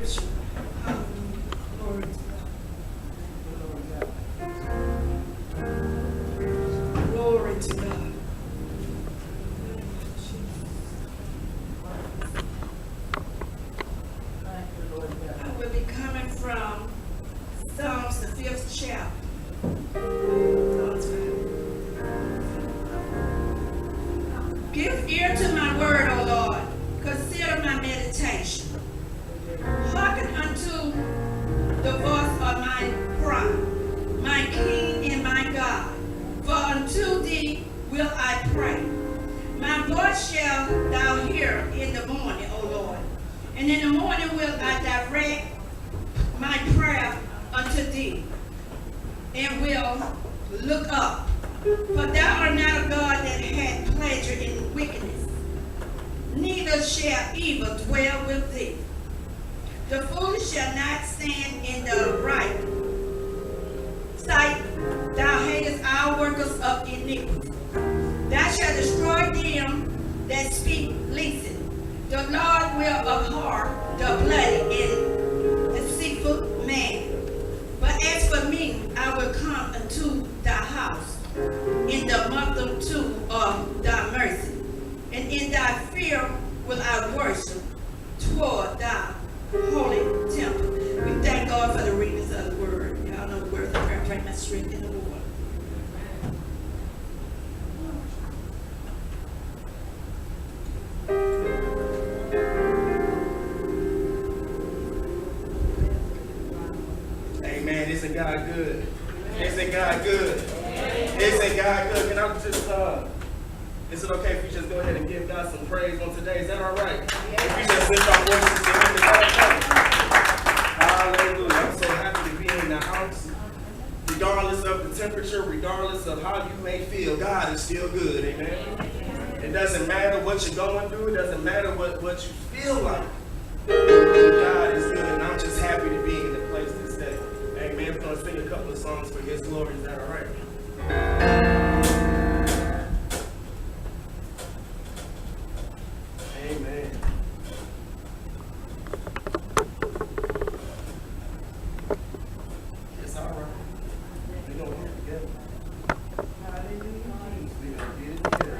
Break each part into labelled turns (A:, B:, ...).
A: scripture. Glory to God. Glory to God. I will be coming from Psalms, the 5th chapter. Give ear to my word, O Lord. Consider my meditation. Hearken unto the voice of my cry, my King and my God. For unto thee will I pray. My voice shall thou hear in the morning, O Lord. And in the morning will I direct my prayer unto thee, and will look up. For thou art not a God that hath pleasure in wickedness, neither shall evil dwell with thee. The foolish shall not stand in the right sight. Thou hatest all workers of iniquity. Thou shalt destroy them that speak leasing. The Lord will abhor the bloody and deceitful man. But as for me, I will come unto thy house in the multitude of thy mercy, and in thy fear will I worship toward thy holy temple. We thank God for the readings of the word. Y'all know the word of prayer, pray my strength in the Lord.
B: Amen. Isn't God good? Isn't God good? Isn't God good? Can I just, is it okay if we just go ahead and give God some praise on today? Is that all right? If we just lift our voices to Him, is that okay? Hallelujah. I'm so happy to be in the house. Regardless of the temperature, regardless of how you may feel, God is still good. Amen. It doesn't matter what you're going through. It doesn't matter what you feel like. God is good, and I'm just happy to be in the place this day. Amen. We're going to sing a couple of songs for His glory. Is that all right? Amen. It's all right. We're going to get it together. Hallelujah. We're going to get it together.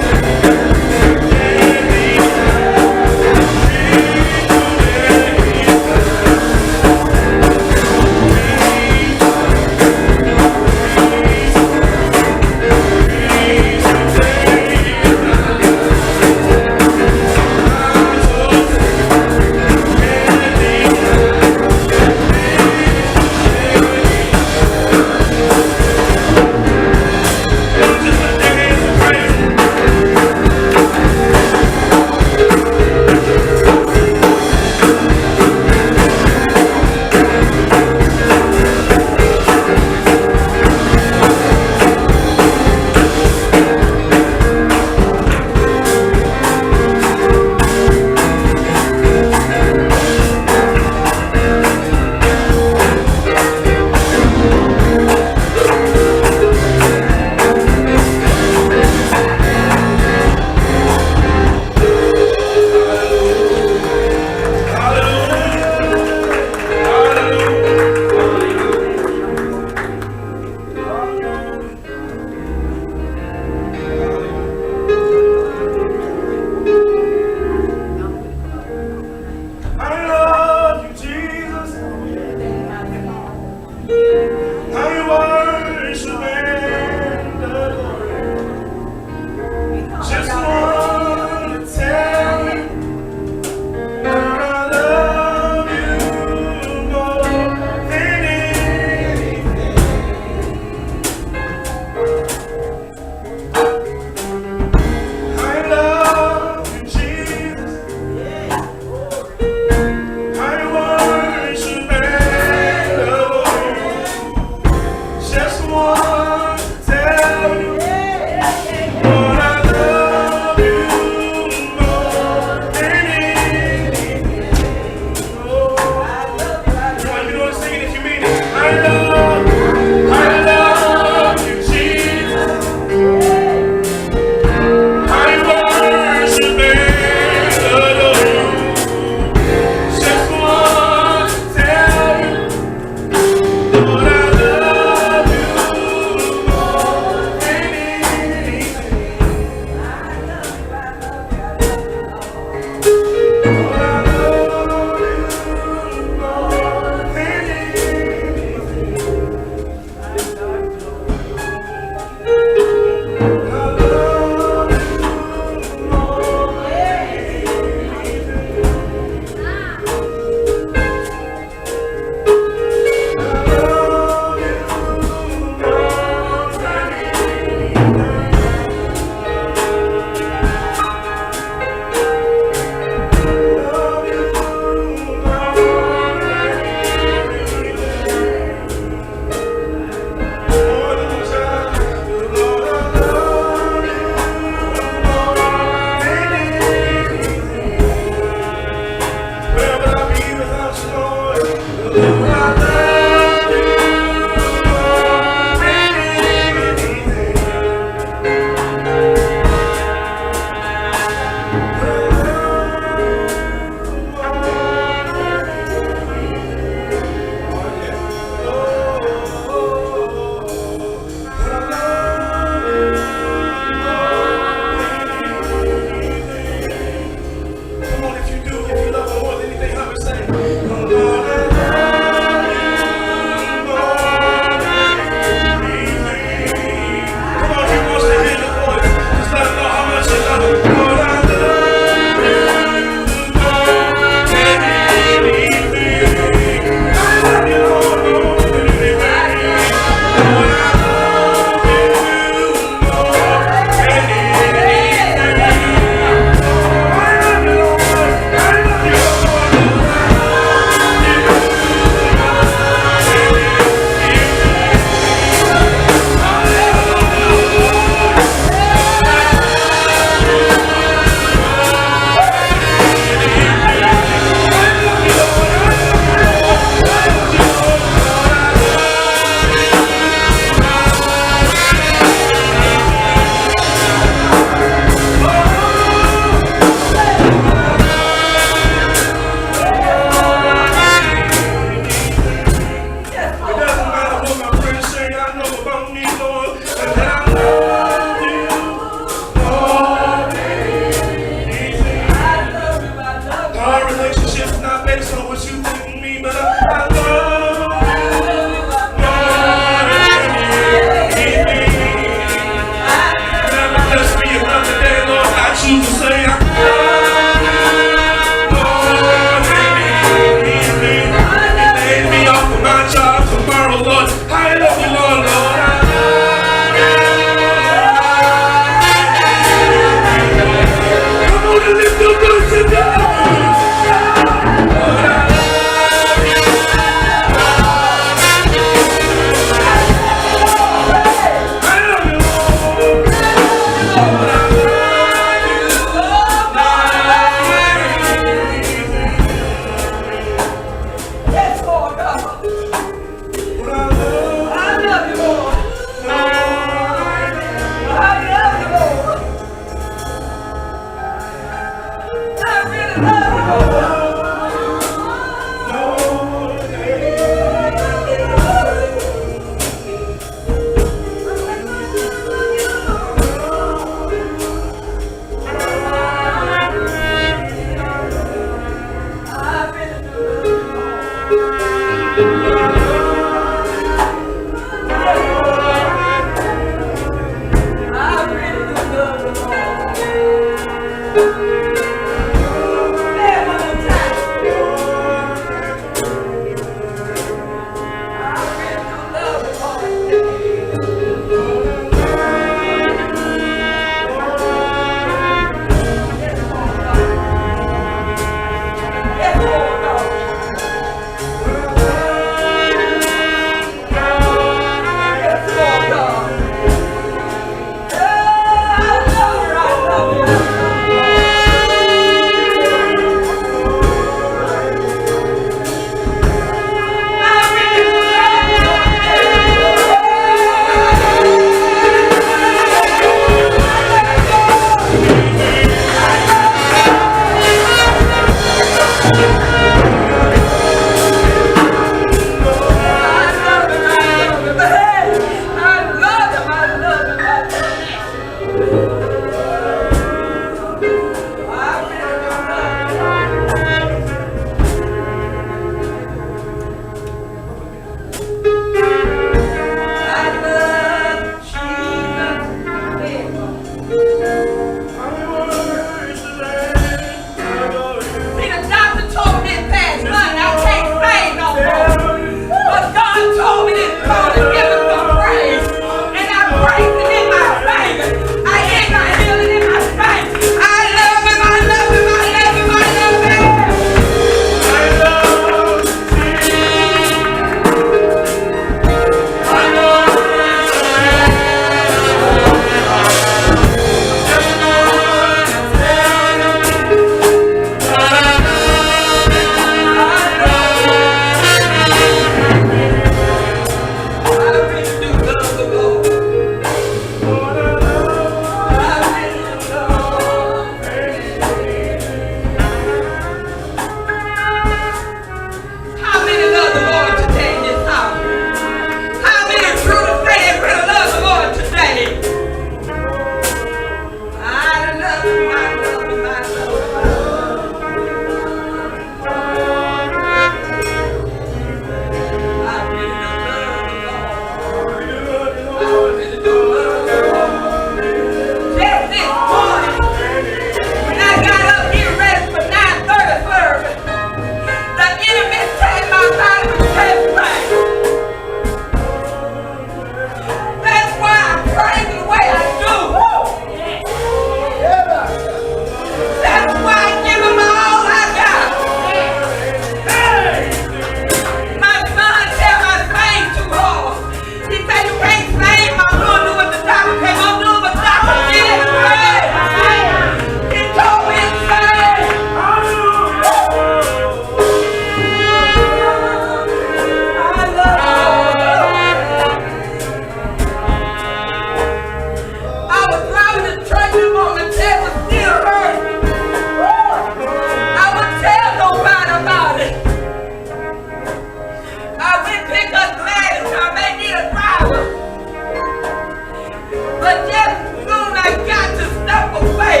A: But just soon I got to step away,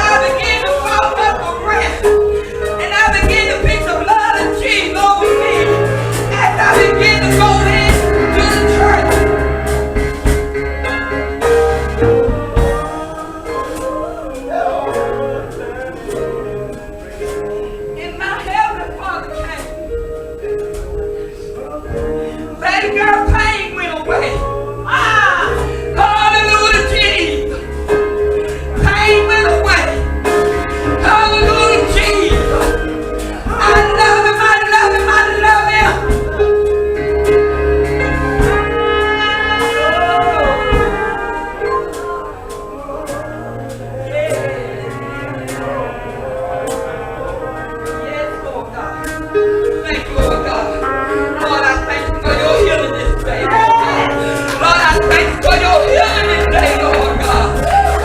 A: I began to fall up for breath. And I began to pick the blood of Jesus over me. As I began to go into the church. And my heavenly Father came. Baby girl, pain went away. Hallelujah, Jesus. Pain went away. Hallelujah, Jesus. I love him, I love him, I love him. Yes, Lord God. Thank you, Lord God. Lord, I thank you for your healing this day, Lord God. Lord, I thank you for your healing this day, Lord God.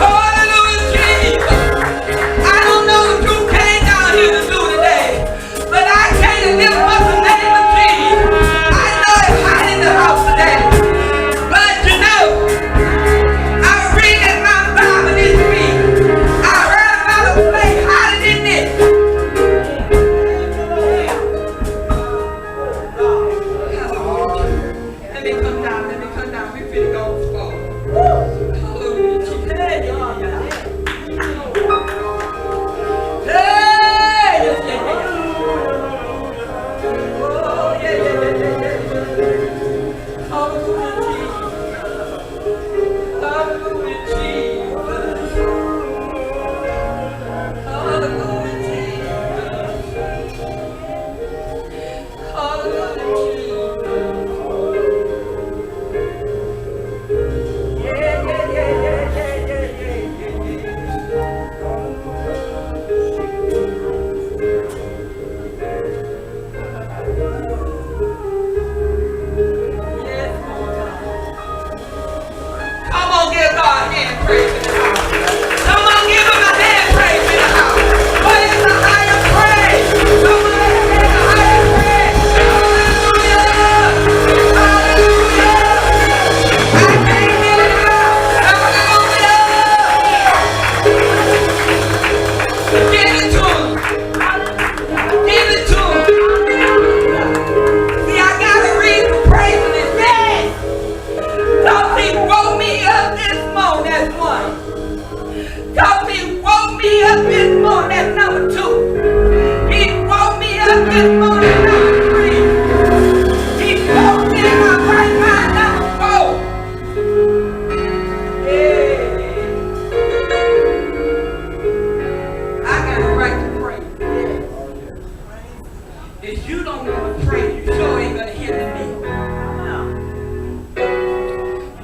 A: Hallelujah, Jesus. I don't know what you came down here to do today, but I came to lift up the name of Jesus. I know it's hot in the house today, but you know, I read in my Bible this week. I heard about a place hotter than this. Let me come down, we finna go for. Hallelujah, Jesus. Hey, yes, yeah. Oh, yeah. Hallelujah, Jesus. Hallelujah, Jesus. Hallelujah, Jesus. Hallelujah, Jesus. Yeah. Yes, Lord God. Come on, give God a hand praise in the house. Come on, give him a hand praise in the house. What is the higher praise? Come on, let's get the higher praise. Hallelujah. Hallelujah. I can't get it out. Hallelujah. Give it to him. Give it to him. See, I got a reason for praising this man. Cause he woke me up this morning, that's one. Cause he woke me up this morning, that's number two. He woke me up this morning, number three. He woke me in my right mind, number four. Yeah. I got a right to pray. If you don't want to pray, you sure ain't gonna hear me.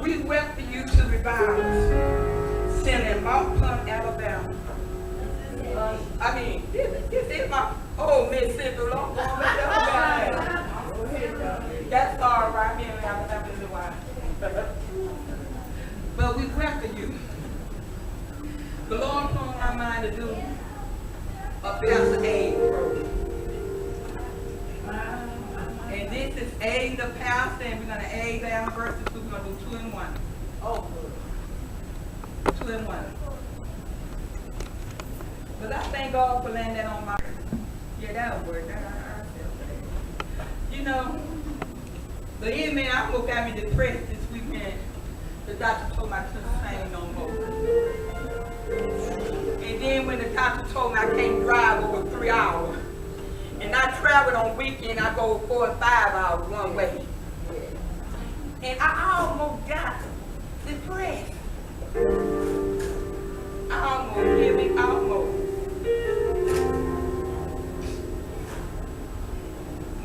A: We welcome you to revivals, sent in Mount Plum, Alabama. This is my Mississippi, Lord. That's all right here in Alabama is a while. But we welcome you. The Lord put on my mind to do a Pastor Aid program. And this is aid the pastor, and we're going to aid the anniversary, so we're going to do 2 in 1. Oh, good. 2 in 1. But I thank God for laying that on my heart. Yeah, that'll work. You know, the enemy, I woke got me depressed this weekend. The doctor told me I couldn't sing no more. And then when the doctor told me I can't drive over 3 hours, and I traveled on weekend, I go 4 or 5 hours one way. And I almost got depressed. I almost give it, almost.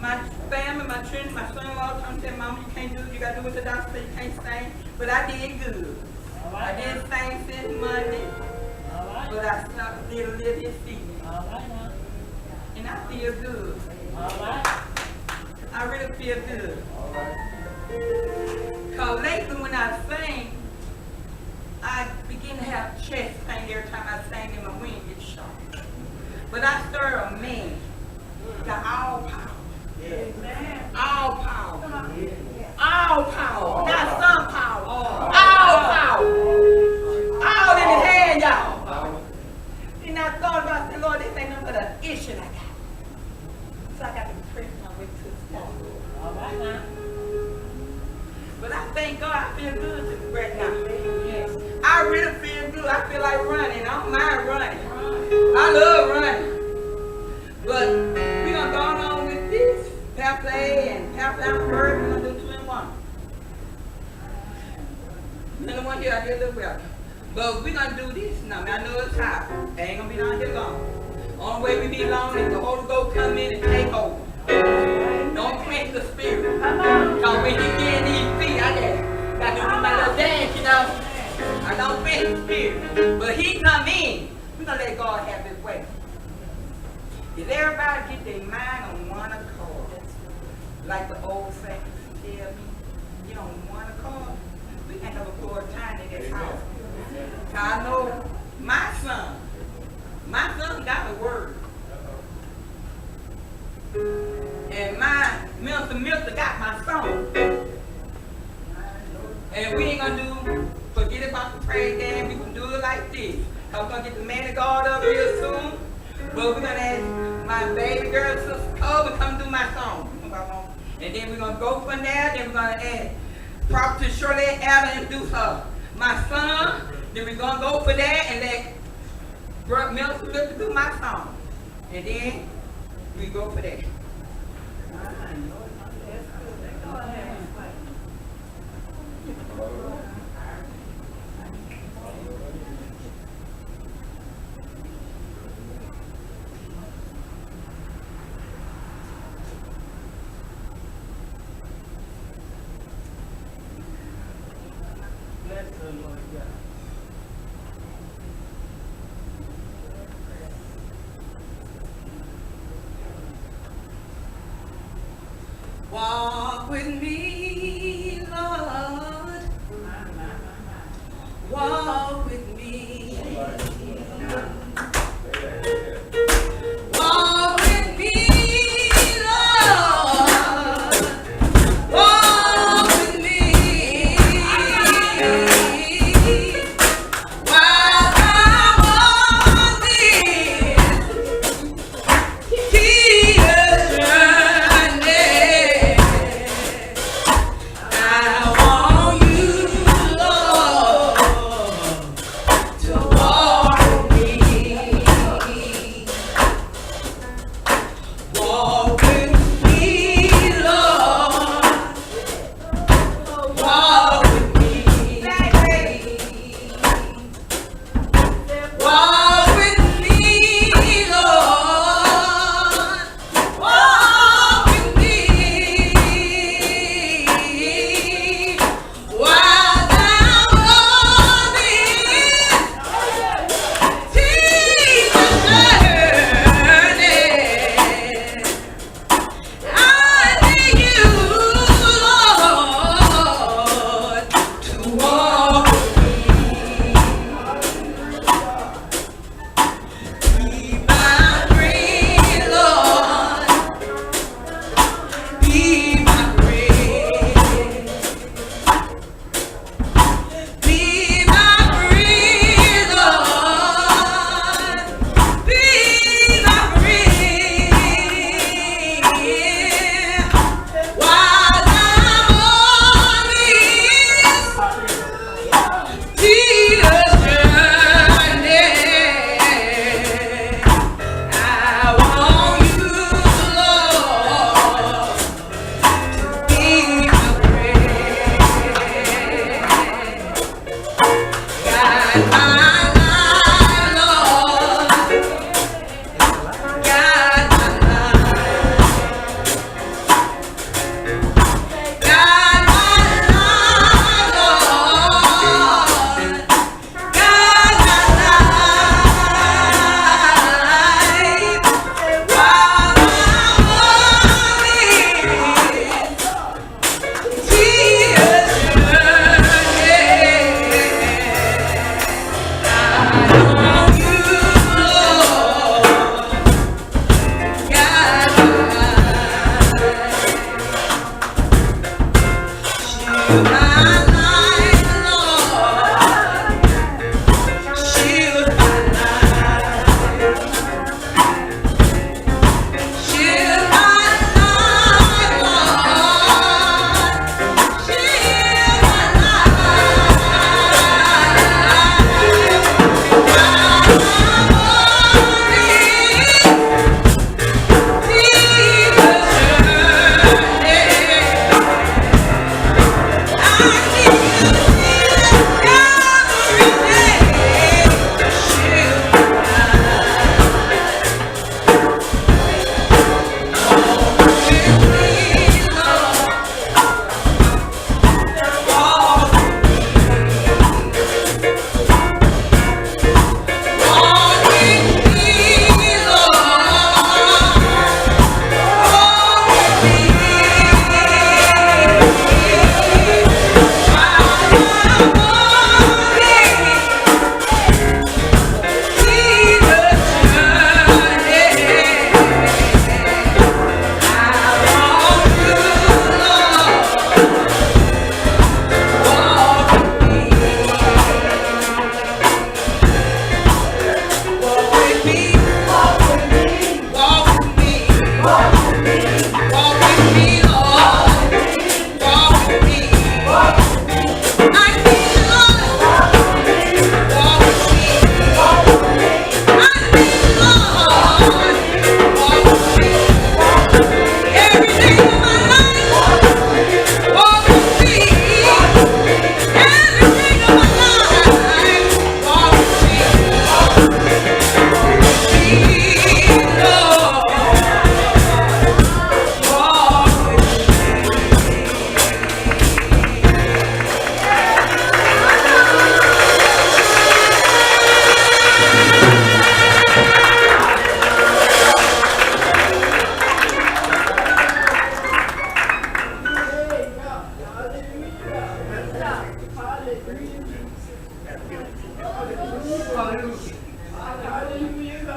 A: My family, my children, my son-in-law told me, Mama, you can't do it. You got to do what the doctor said. You can't sing. But I did good. I didn't sing since Monday. But I did a little this evening. And I feel good. I really feel good. Because lately when I sing, I begin to have chest pain every time I sing and my wind gets short. But I serve a man, got all power. All power. All power. Not some power. All power.
C: too. I feel like running. I don't mind running. I love running. But we're going to go on with this. Pastor A and Pastor Alfred, we're going to do 2 in 1. Another one here, I get a little better. But we're going to do this now. I know it's hot. I ain't going to be down here long. Only way we be long is the Holy Ghost come in and take over. Don't quench the spirit. Because when you get in these feet, I got to do my little dance, you know. I don't quench the spirit. But he come in. We're going to let God have his way. If everybody get their mind on one accord, like the old saints tell me, get on one accord, we can have a good time in this house. I know my son got a word. And my Milton got my song. And we ain't gonna forget about the praise game. We can do it like this. Cause we're gonna get the man of God up real soon. But we're gonna ask my baby girl, Sister Cole, to come do my song. And then we're gonna go from there. Then we're gonna ask Prophet Shirley Allen introduce her. My son. Then we're gonna go for that and let Brother Milton to do my song. And then we go for that.
A: Walk with me, Lord. Walk with me. Walk with me, Lord. Walk with me. While I'm on this tedious journey.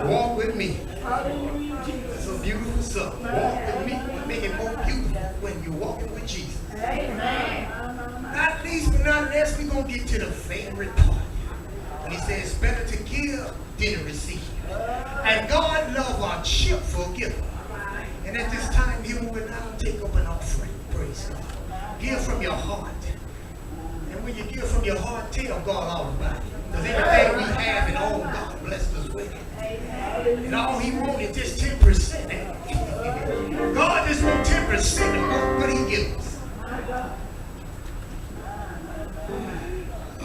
D: Walk with me. It's a beautiful song. Walk with me. Make it more beautiful when you're walking with Jesus. Not least but not less, we're going to get to the favorite part. And he says, it's better to give than to receive. And God loves a cheerful giver. And at this time, here we will now take up an offering. Praise God. Give from your heart. And when you give from your heart, tell God all about it. Because everything we have and own, God blessed us with it. And all he wants is just 10%. God just wants 10% of what he gives us.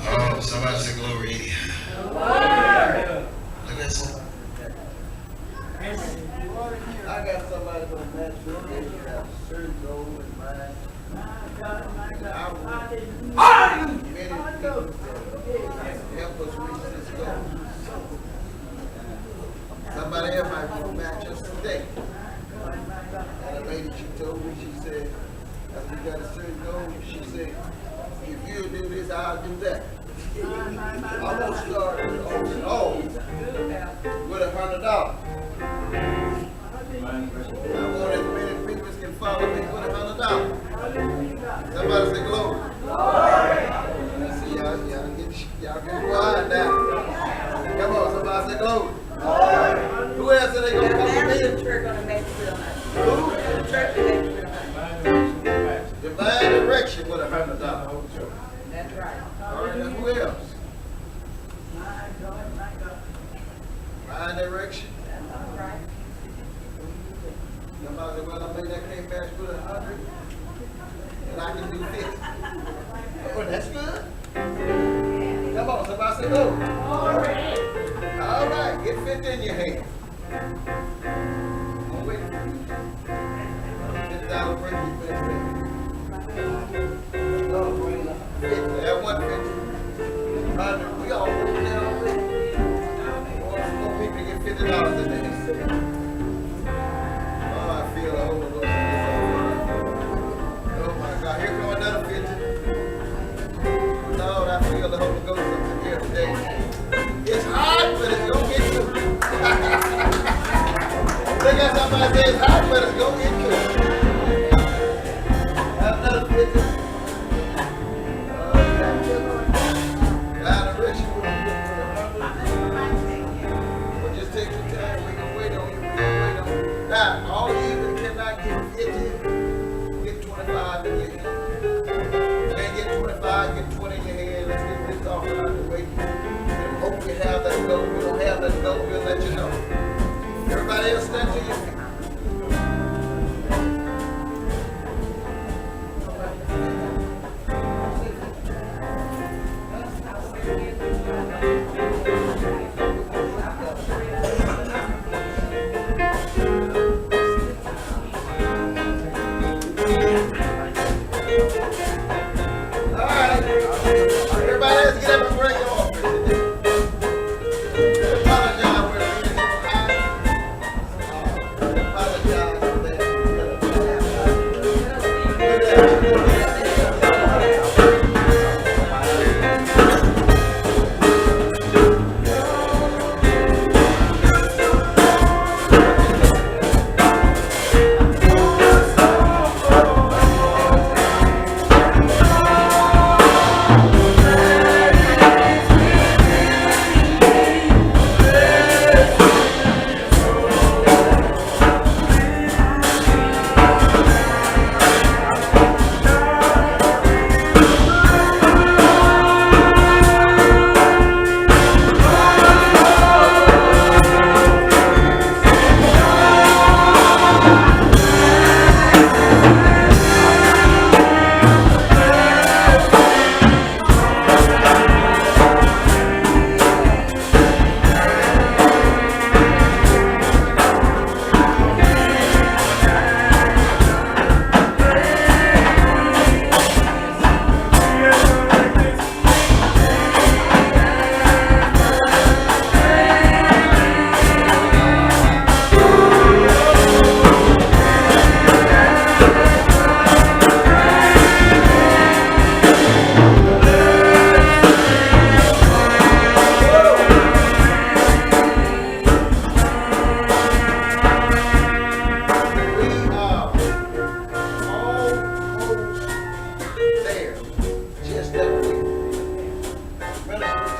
E: Oh, somebody say glory. Look at some.
F: I got somebody from that church that have certain goals in mind. Many people that help us reach this goal. Somebody else might go back just today. And a lady, she told me, she said, as we got a certain goal, she said, if you do this, I'll do that. I'm gonna start with $100. I want as many people as can follow me with $100. Somebody say glory. Glory. See y'all get quiet now. Come on, somebody say glory. Glory. Who else are they gonna come with me?
C: The church gonna make it real nice.
F: Who?
C: The church will make it real nice.
F: Divine direction with $100.
C: That's right.
F: All right, now who else? Divine direction.
C: That's all right.
F: Somebody said, well, I made that came back with 100, and I can do 50. Oh, that's good. Come on, somebody say no. All right, get 50 in your hand. Oh, wait. $50 break you back. No, 50. That 150. 100. We all moving there already. More people to get $50 in there. Oh, I feel the Holy Ghost in this offering. Oh my God, here come another 50. Lord, I feel the Holy Ghost up in here today. It's hot, but it's gonna get you. Look at somebody say it's hot, but it's gonna get you. Have another 50. Just take your time. We can wait on you. Now, all you that cannot get 50, get 25 in your hand. Can't get 25, get 20 in your hand. Let's get this offering out the way. And hope you have that goal. We don't have that goal, we'll let you know. Everybody else stand to your feet.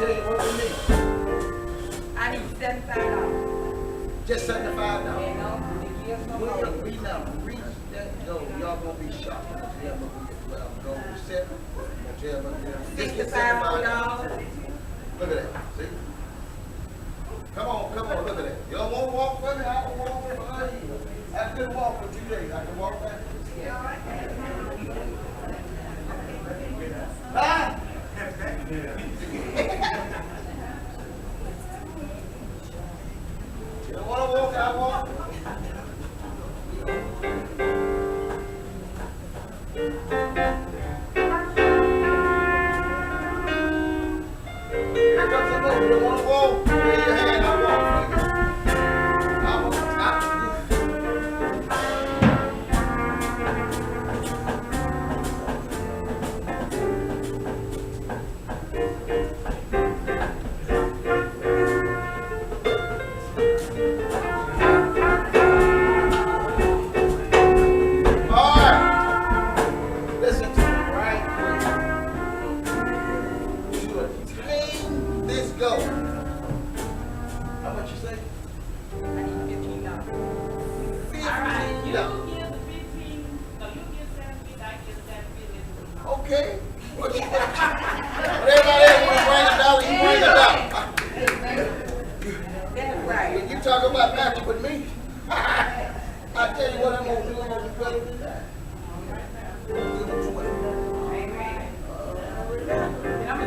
F: tell you what we need.
C: I need $75.
F: Just $75.
C: You know, to give some
F: We
C: more.
F: now reach that goal. Y'all gonna be shocked. I'm gonna tell you well, goal 7. I'm gonna tell you just get
C: $65.
F: Look at that. See? Come on, look at that. You don't want to walk with me? I don't walk with you. I couldn't walk for 2 days. I can walk back. Ah! You don't want to walk, I walk. Here comes the boat. You don't want to walk? Raise your hand, I'll walk for you. I'm on top of you. All right. Listen to me right quick. To attain this goal. How much you say?
C: I need $15.
F: $15. Okay. What you think? Everybody else want to bring it down, you bring it down.
C: That's right.
F: When you talk about matching with me, I tell you what I'm going to do. I'm going to be better than that. I'm going to do 20.
C: Amen. I'm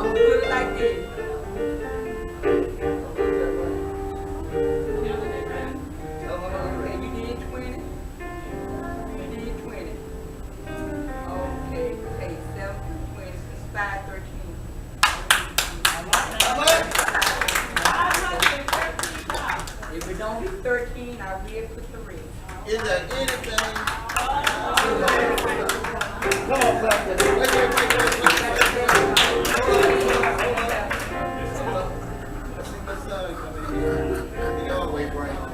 C: gonna put it like this. Okay, you did 20. You did 20. Okay, okay, 7, 20, 5, 13.
F: How much?
C: If it don't be 13, I will put the rest.
F: Is there anything? Come on, clap that. Wait. Let's see my son come in here. He always bring off.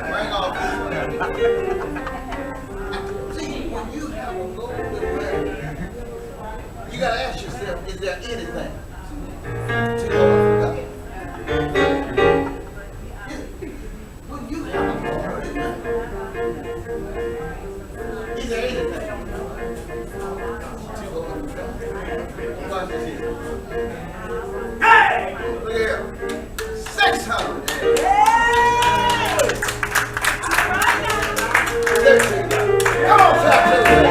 F: Bring off this one. See, when you have a goal with marriage, you gotta ask yourself, is there anything to go for God? When you have a goal with marriage, is there anything to go for God? Watch this here. Look here. 600. Come on, clap to it.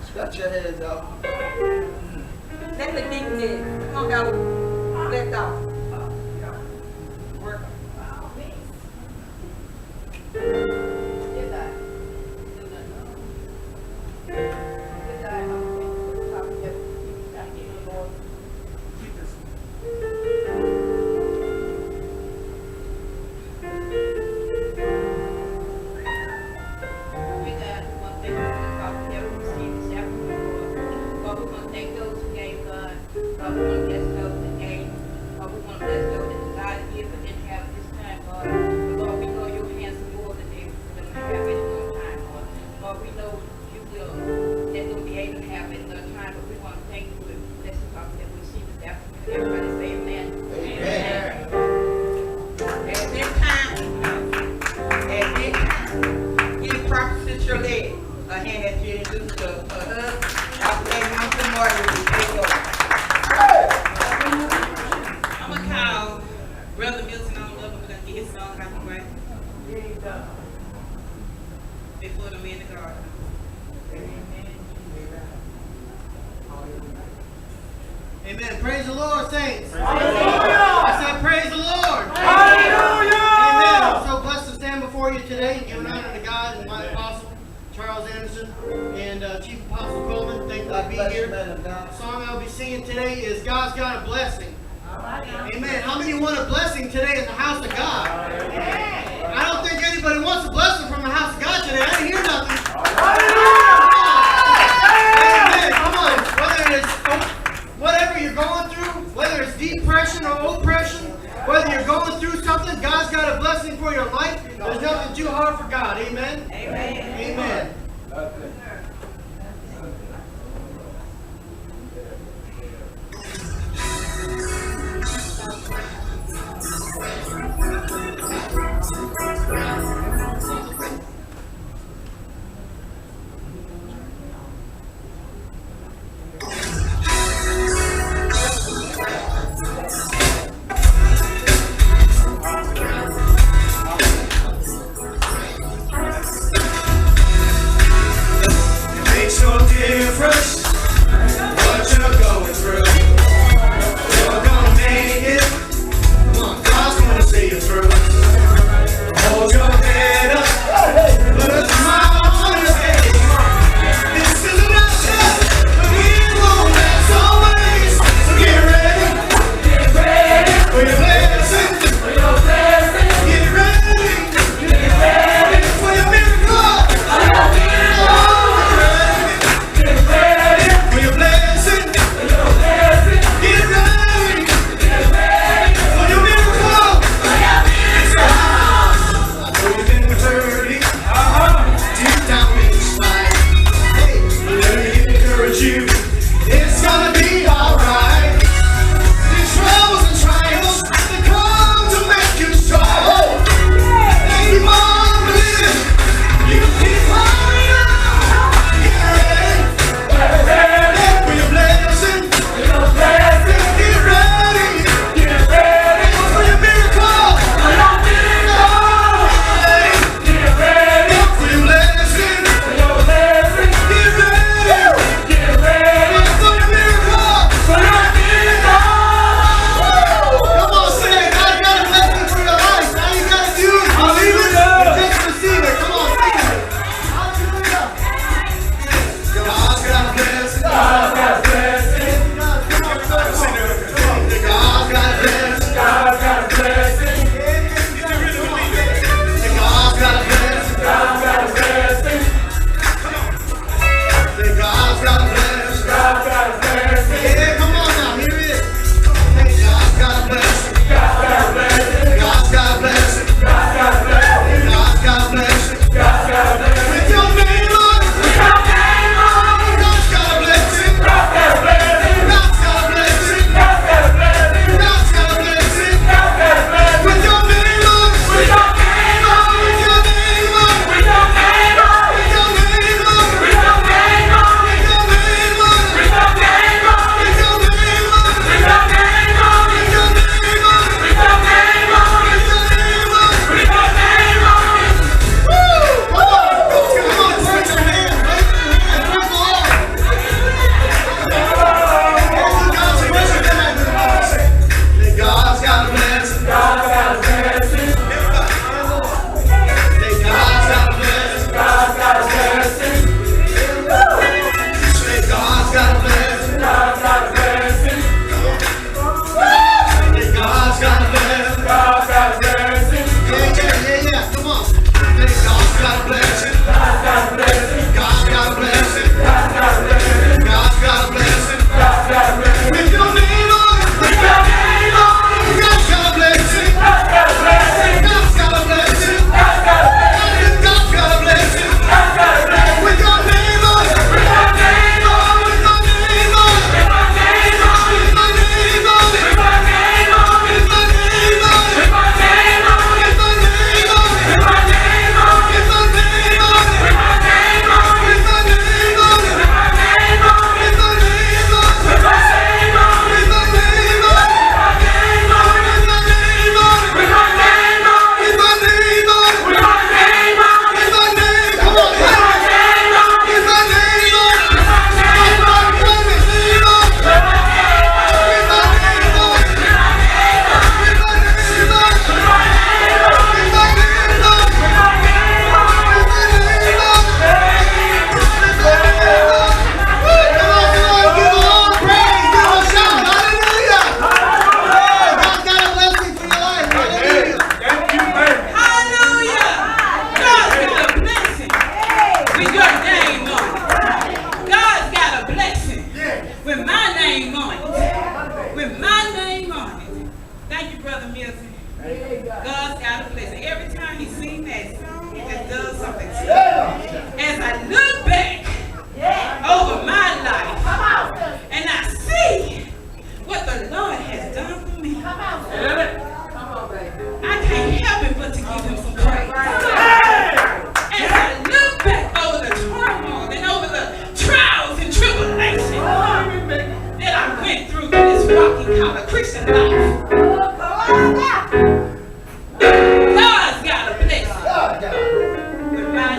F: Stretch your hands out.
C: Let the deep knit. Come on, go. Lift off. Work.
A: Before the man of God.
G: Amen. Praise the Lord, saints.
B: Hallelujah.
G: I said, praise the Lord.
B: Hallelujah.
G: Amen. I'm so blessed to stand before before you today, giving honor to God and my apostle, Charles Anderson, and Chief Apostle Coleman. Thank you for being here. The song I'll be singing today is God's Got a Blessing. Amen. How many want a blessing today in the house of God? I don't think anybody wants a blessing from the house of God today. I didn't hear nothing. Amen. Come on. Whether it's whatever you're going through, whether it's depression or oppression, whether you're going through something, God's got a blessing for your life. There's nothing too hard for God. Amen. Amen. Amen.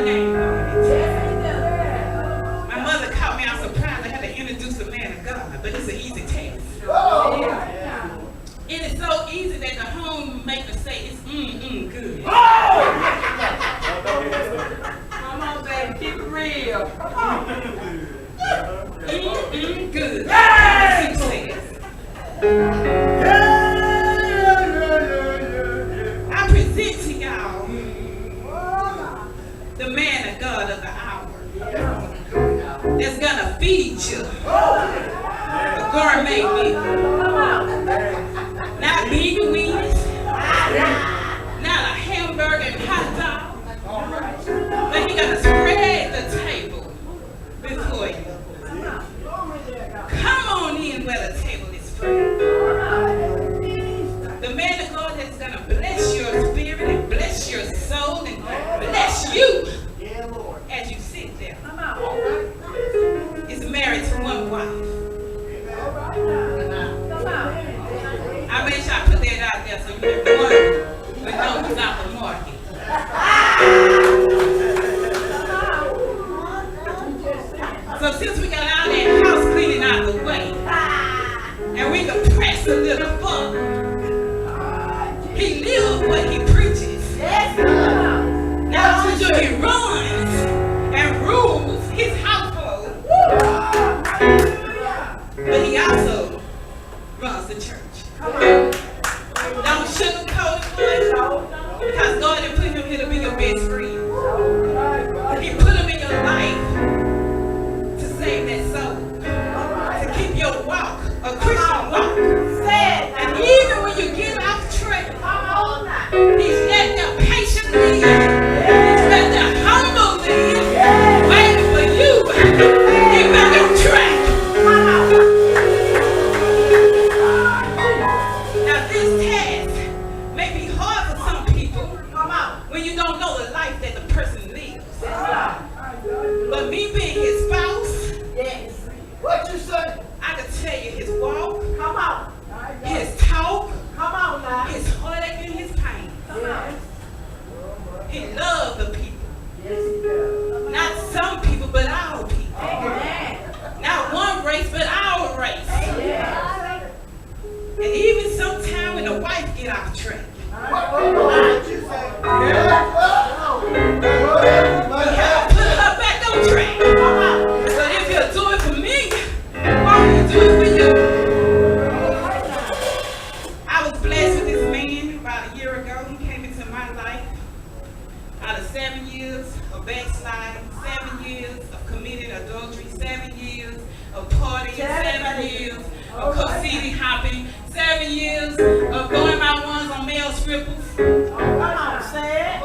A: name on it. My mother caught me out surprised. I had to introduce the man of God, but it's an easy task. It is so easy that the homemaker say it's good.
C: Come on, baby, keep it real.
A: Good. I present to y'all the man of God of the hour that's gonna feed you a gourmet meal. Not vegan wings, not a hamburger and hot dog, but he gonna spread the table before you. Come on in where the table is spread. The man of God that's gonna bless your spirit and bless your soul and bless you as you sit there. Is married to one wife. I made sure I put that out there so you can wonder, but no, it's not the market. So since we got all that house cleaning out the way, and we can press a little further, he lives what he preaches. Now he runs and rules his household, but he also runs the church. Don't sugarcoat it, boys, because God didn't put him here to be your best friend. He put him in your life to save that soul, to keep your walk a Christian walk. And even when you get off track, he's let the patient lead. He's let the humble lead, waiting for you. Get back on track. Now this task may be hard for some people when you don't know the life that the person lives. But me being his spouse,
F: What you say?
A: I can tell you his walk,
F: Come on.
A: his talk,
F: Come on now.
A: his heartache and his pain. He loved the people. Not some people, but our people. Not one race, but our race. And even sometimes when the wife get off track,
F: What you say?
A: we have to put her back on track. But if you'll do it for me, why don't you do it for you? I was blessed with this man about a year ago. He came into my life out of 7 years of backsliding, 7 years of committing adultery, 7 years of partying, 7 years of co-city hopping, 7 years of going my ones on male strippers.
F: Come on, say it.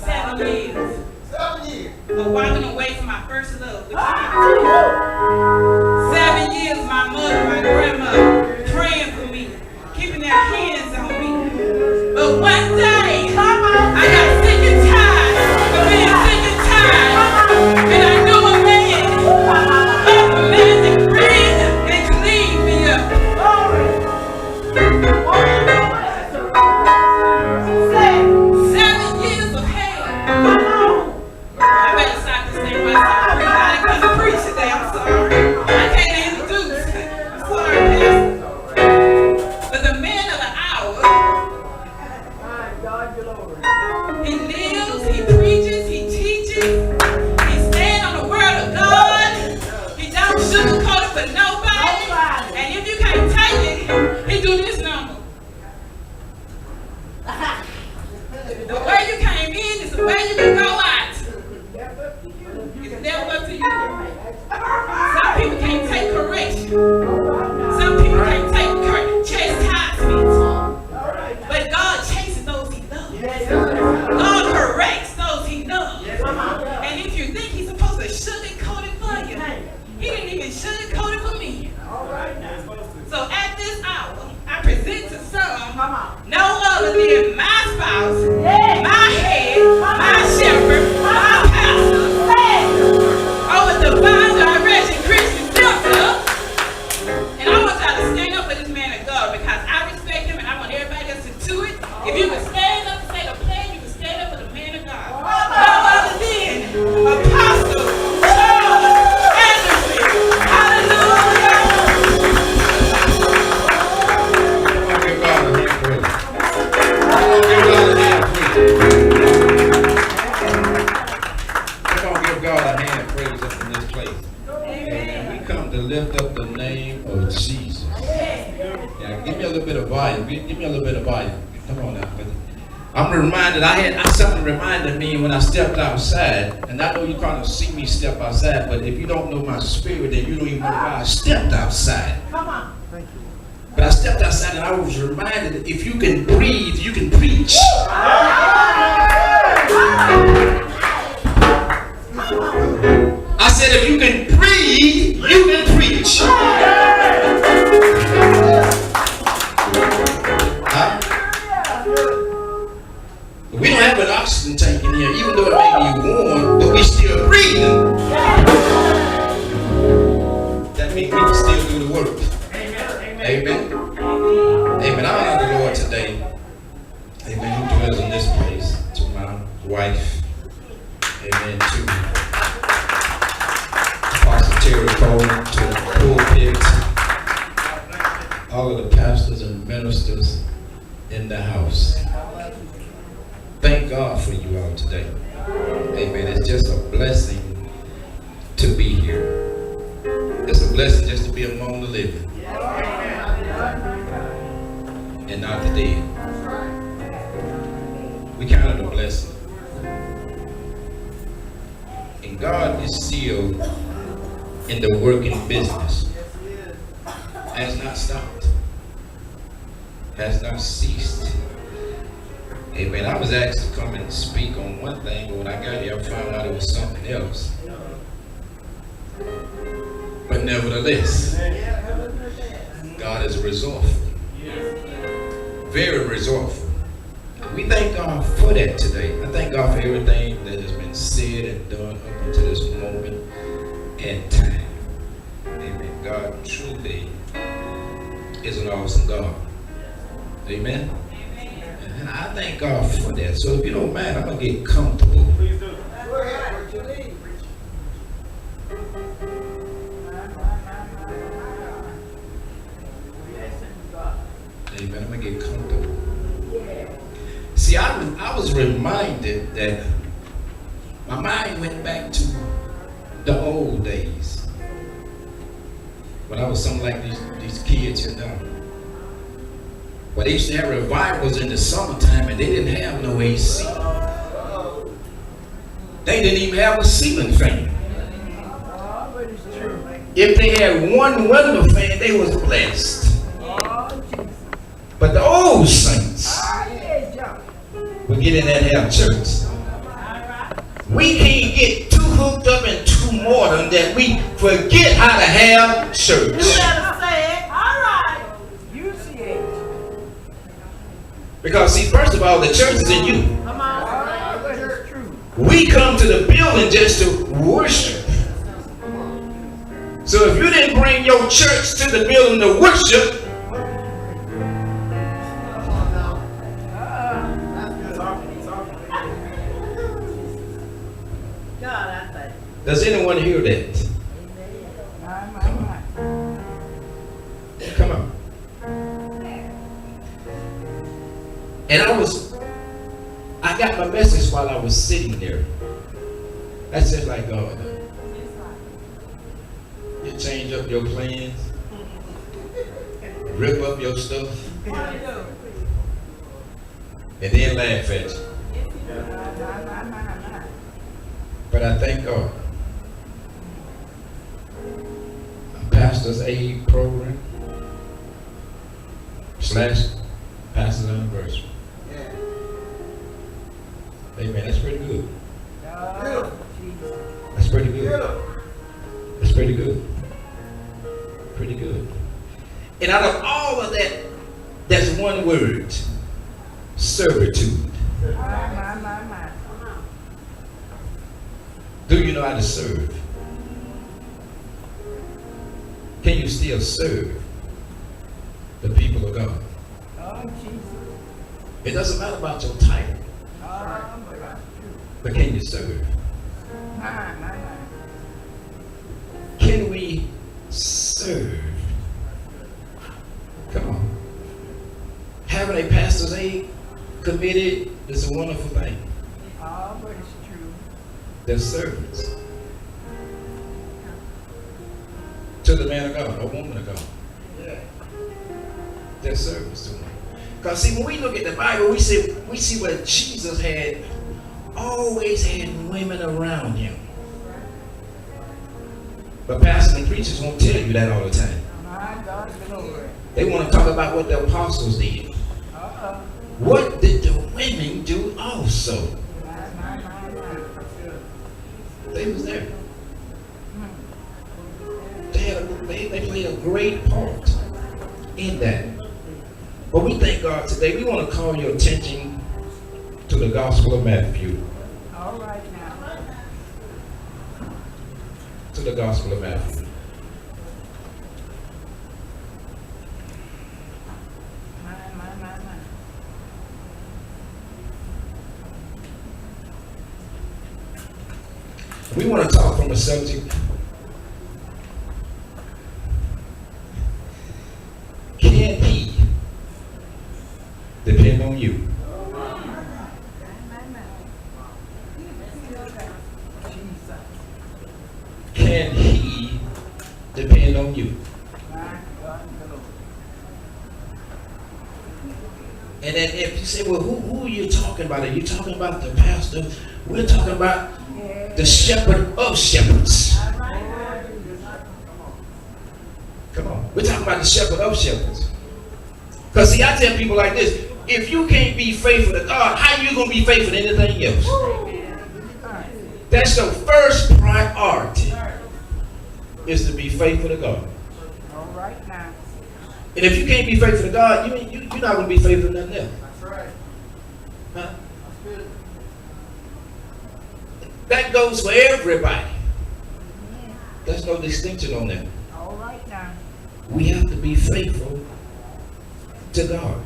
A: 7 years
F: 7 years.
A: of walking away from my first love, which is my 7 years my mother, my grandmother, praying for me, keeping their hands on me. But one day, I got sick and tired of being sick and tired. And I knew a man that breathe and clean me up. 7 years of hell. I better stop this thing myself. I couldn't preach today. I'm sorry. I can't introduce. I'm sorry, Pastor.
H: lift up the name of Jesus. Yeah, give me a little bit of volume. Give me a little bit of volume. Come on now. I'm reminded, something reminded me when I stepped outside, and I know you kind of see me step outside, but if you don't know my spirit, then you don't even know why I stepped outside.
A: Come on.
H: But I stepped outside and I was reminded that if you can breathe, you can preach. I said, if you can breathe, you can preach. We don't have an oxygen tank in here, even though it may be warm, but we still breathing. That means we can still do the work. Amen. Amen. I honor the Lord today. Amen. Who dwells in this place. To my wife. Amen. To Apostle Terry Cole. To the pulpit. All of the pastors and ministers in the house. Thank God for you all today. Amen. It's just a blessing to be here. It's a blessing just to be among the living. And not the dead. We count it a blessing. And God is still in the working business. Has not stopped. Has not ceased. Amen. I was asked to come and speak on one thing, but when I got here, I found out it was something else. But nevertheless, God is resourceful. Very resourceful. We thank God for that today. I thank God for everything that has been said and done up until this moment and time. Amen. God truly is an awesome God. Amen. And I thank God for that. So if you don't mind, I'm going to get comfortable.
F: Please do. Go ahead. What you need.
H: Amen. I'm going to get comfortable. See, I was reminded that my mind went back to the old days when I was something like these kids here now. Well, they used to have revivals in the summertime and they didn't have no AC. They didn't even have a ceiling fan. If they had one window fan, they was blessed. But the old saints will get in that have church. We can't get too hooked up and too modern that we forget how to have church.
A: You better say it. All right. You see it.
H: Because see, first of all, the church is in you.
A: Come on. That's true.
H: We come to the building just to worship. So if you didn't bring your church to the building to worship, does anyone hear that? Come on. And I got my message while I was sitting there. That's just like God. You change up your plans, rip up your stuff, and then laugh at you. But I thank God. Pastor's Aid Program / Pastor's Anniversary.
F: Yeah.
H: Amen. That's pretty good.
F: Beautiful.
H: That's pretty good.
F: Beautiful.
H: That's pretty good. Pretty good. And out of all of that, there's one word: servitude. Do you know how to serve? Can you still serve the people of God? It doesn't matter about your title, but can you serve? Can we serve? Come on. Having a pastor's aid committee is a wonderful thing.
A: But it's true.
H: They're servants. to the man of God or woman of God. Their service to him. Because see, when we look at the Bible, we see where Jesus had always had women around him. But pastors and preachers won't tell you that all the time. They want to talk about what the apostles did. What did the women do also? They was there. They played a great part in that. But we thank God today. We want to call your attention to the Gospel of Matthew.
A: All right now.
H: To the Gospel of Matthew.
A: My.
H: We want to talk from a subject. Can he depend on you? Can he depend on you? And then if you say, well, who are you talking about? Are you talking about the pastor? We're talking about the shepherd of shepherds. Come on. We're talking about the shepherd of shepherds. Because see, I tell people like this, if you can't be faithful to God, how are you going to be faithful to anything else? That's the first priority, is to be faithful to God.
A: All right now.
H: And if you can't be faithful to God, you're not going to be faithful to nothing else.
F: That's right.
H: Huh?
F: That's good.
H: That goes for everybody. There's no distinction on that.
A: All right now.
H: We have to be faithful to God.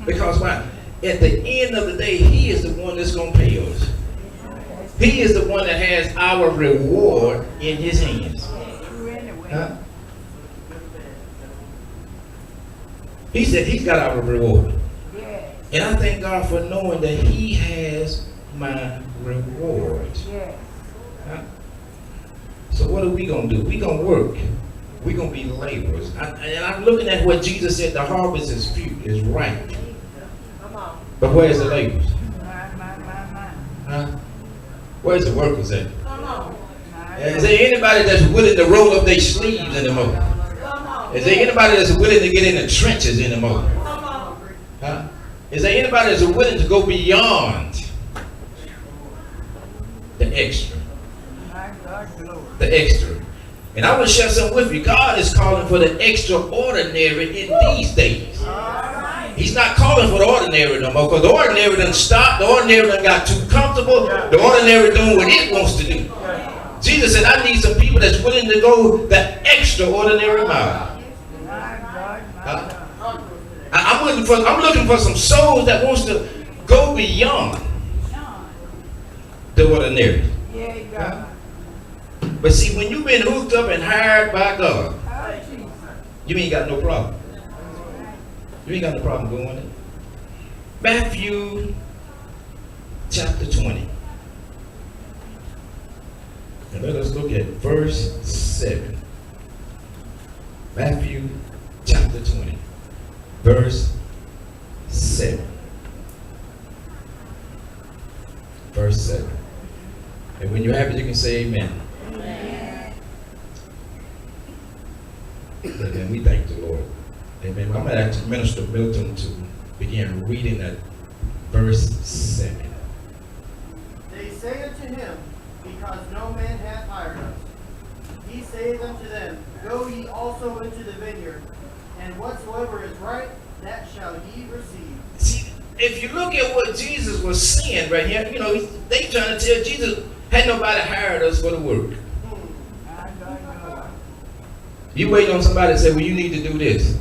H: Because why? At the end of the day, he is the one that's going to pay us. He is the one that has our reward in his hands. Huh? He said he's got our reward. And I thank God for knowing that he has my reward. Huh? So what are we going to do? We're going to work. We're going to be laborers. And I'm looking at what Jesus said, the harvest is few, is ripe. But where's the laborers? Huh? Where's the workers at? Is there anybody that's willing to roll up their sleeves anymore? Is there anybody that's willing to get in the trenches anymore? Huh? Is there anybody that's willing to go beyond the extra? The extra. And I want to share something with you. God is calling for the extraordinary in these days. He's not calling for the ordinary no more, because the ordinary done stopped. The ordinary done got too comfortable. The ordinary doing what it wants to do. Jesus said, I need some people that's willing to go the extraordinary mile. I'm looking for some souls that wants to go beyond the ordinary. But see, when you've been hooked up and hired by God, you ain't got no problem. You ain't got no problem going in. Matthew chapter 20. And let us look at verse 7. Matthew chapter 20. Verse 7. Verse 7. And when you have it, you can say amen. Amen. Amen. We thank the Lord. Amen. I'm going to ask Minister Milton to begin reading that verse 7.
G: They say unto him, because no man hath hired us. He saith unto them, go ye also into the vineyard, and whatsoever is right, that shall ye receive.
H: See, if you look at what Jesus was saying right here, you know, they trying to tell Jesus, had nobody hired us for the work. You wait on somebody to say, well, you need to do this.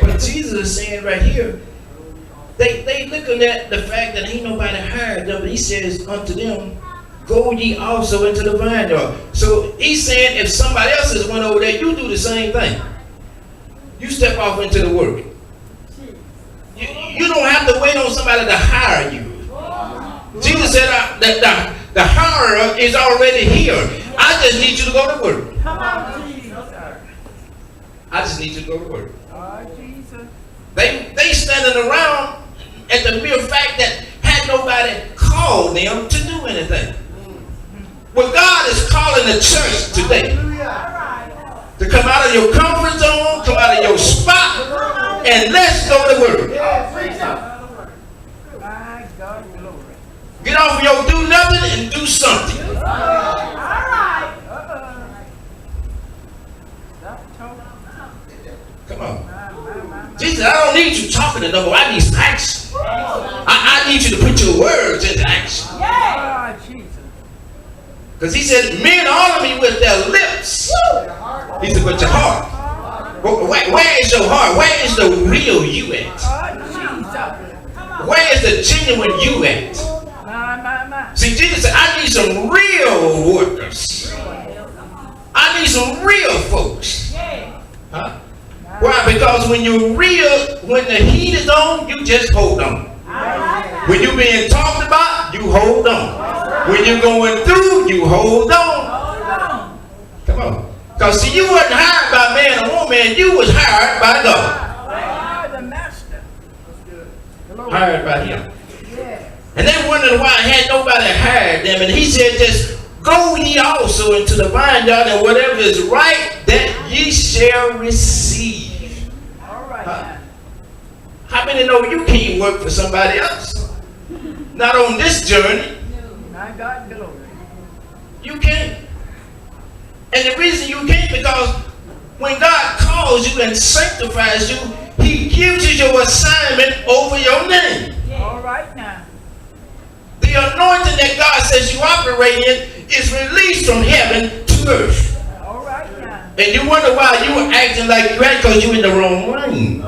H: But Jesus is saying right here, they looking at the fact that ain't nobody hired them, but he says unto them, go ye also into the vineyard. So he's saying if somebody else has went over there, you do the same thing. You step off into the work. You don't have to wait on somebody to hire you. Jesus said that the hirer is already here. I just need you to go to work. I just need you to go to work.
A: Oh, Jesus.
H: They standing around at the mere fact that had nobody called them to do anything. Well, God is calling the church today to come out of your comfort zone, come out of your spot, and let's go to work.
A: My God, glory.
H: Get off your do nothing and do something.
A: All right. Stop talking.
H: Come on. Jesus, I don't need you talking to nobody. I need some action. I need you to put your words into action.
A: Yeah. Oh, Jesus.
H: Because he said, men honor me with their lips. He said, but your heart. Where is your heart? Where is the real you at?
A: Oh, Jesus.
H: Where is the genuine you at?
A: My.
H: See, Jesus said, I need some real workers. I need some real folks. Huh? Why? Because when you're real, when the heat is on, you just hold on. When you're being talked about, you hold on. When you're going through, you hold on. Come on. Because see, you wasn't hired by man or woman, you was hired by God.
A: The master.
H: Hired by him. And they wondered why had nobody hired them. And he said, just go ye also into the vineyard, and whatever is right, that ye shall receive.
A: All right.
H: Huh? How many know you can't work for somebody else? Not on this journey.
A: My God, glory.
H: You can't. And the reason you can't, because when God calls you and sanctifies you, he gives you your assignment over your name.
A: All right now.
H: The anointing that God says you operate in is released from heaven to earth.
A: All right now.
H: And you wonder why you were acting like you had, because you're in the wrong lane.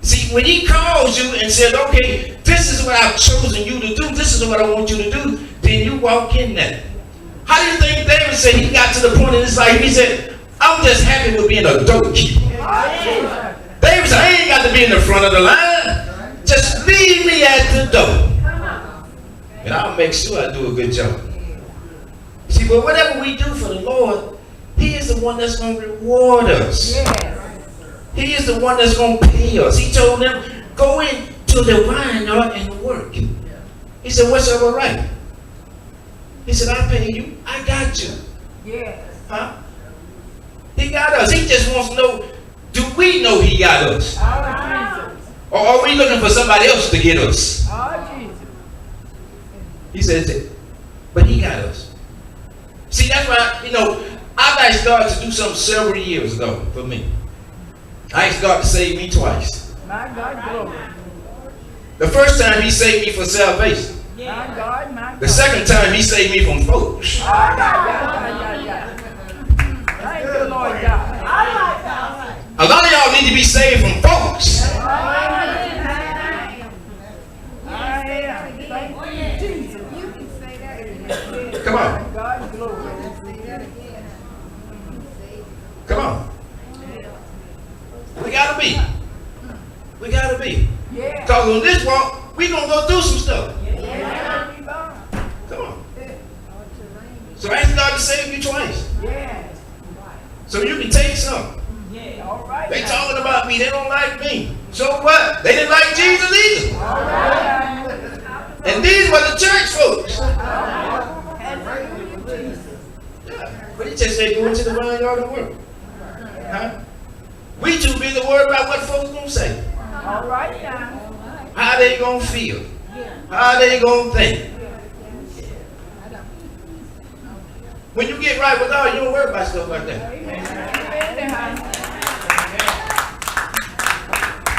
H: See, when he calls you and said, okay, this is what I've chosen you to do, this is what I want you to do, then you walk in that. How do you think David said he got to the point in his life, he said, I'm just happy with being a doorkeeper. David said, I ain't got to be in the front of the line. Just leave me at the door. And I'll make sure I do a good job. See, but whatever we do for the Lord, he is the one that's going to reward us. He is the one that's going to pay us. He told them, go into the vineyard and work. He said, what's your right? He said, I pay you. I got you. Huh? He got us. He just wants to know, do we know he got us? Or are we looking for somebody else to get us? He says, but he got us. See, that's why, I asked God to do something several years ago for me. I asked God to save me twice.
A: My God, glory.
H: The first time he saved me for salvation.
A: My God, my God.
H: The second time he saved me from folks.
A: Thank you, Lord God.
H: A lot of y'all need to be saved from folks. Come on.
A: God, glory.
H: Come on. We gotta be. Because on this walk, we gonna go do some stuff. Come on. So ask God to save you twice. So you can take some. They talking about me, they don't like me. So what? They didn't like Jesus either. And these were the church folks. Yeah. But he just said go into the vineyard and work. Huh? We too busy worried about what folks gonna say.
A: All right now.
H: How they gonna feel. How they gonna think. When you get right with God, you don't worry about stuff like that.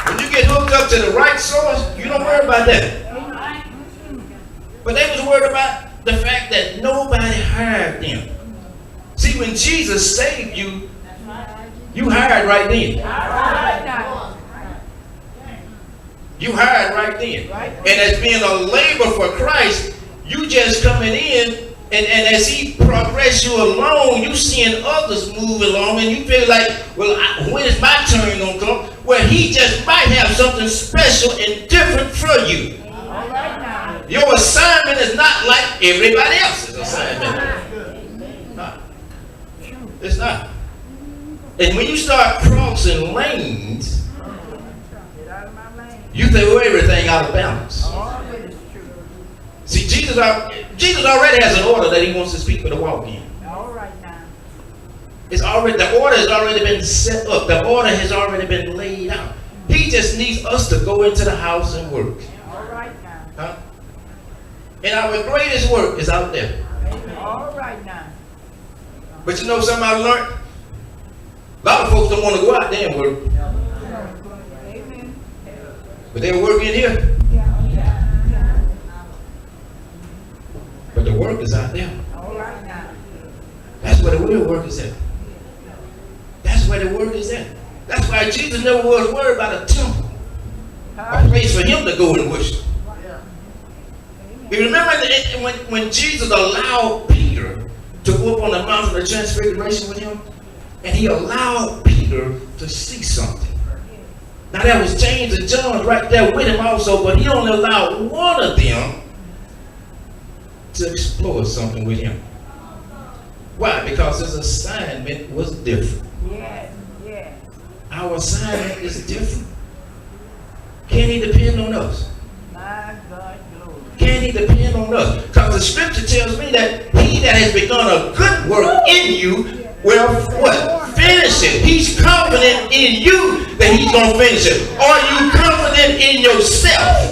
H: When you get hooked up to the right source, you don't worry about that. But they was worried about the fact that nobody hired them. See, when Jesus saved you, you hired right then. You hired right then. And as being a labor for Christ, you just coming in, and as he progress you along, you seeing others move along, and you feel like, well, when is my turn gonna come? Well, he just might have something special and different for you. Your assignment is not like everybody else's assignment. It's not. And when you start crossing lanes, you throw everything out of balance. See, Jesus already has an order that he wants his people to walk in. The order has already been set up. The order has already been laid out. He just needs us to go into the house and work.
I: All right now.
H: Huh? And our greatest work is out there.
I: All right now.
H: But you know something I learned? A lot of folks don't want to go out there and work.
I: Amen.
H: But they'll work in here. But the work is out there.
I: All right now.
H: That's where the real work is at. That's where the work is at. That's why Jesus never was worried about a temple. A place for him to go and worship. You remember when Jesus allowed Peter to go up on the mountain of transfiguration with him? And he allowed Peter to see something. Now that was James and John right there with him also, but he only allowed one of them to explore something with him. Why? Because his assignment was different.
I: Yes, yes.
H: Our assignment is different. Can he depend on us?
I: My God, glory.
H: Can he depend on us? Because the scripture tells me that he that has begun a good work in you will what? Finish it. He's confident in you that he's going to finish it. Are you confident in yourself?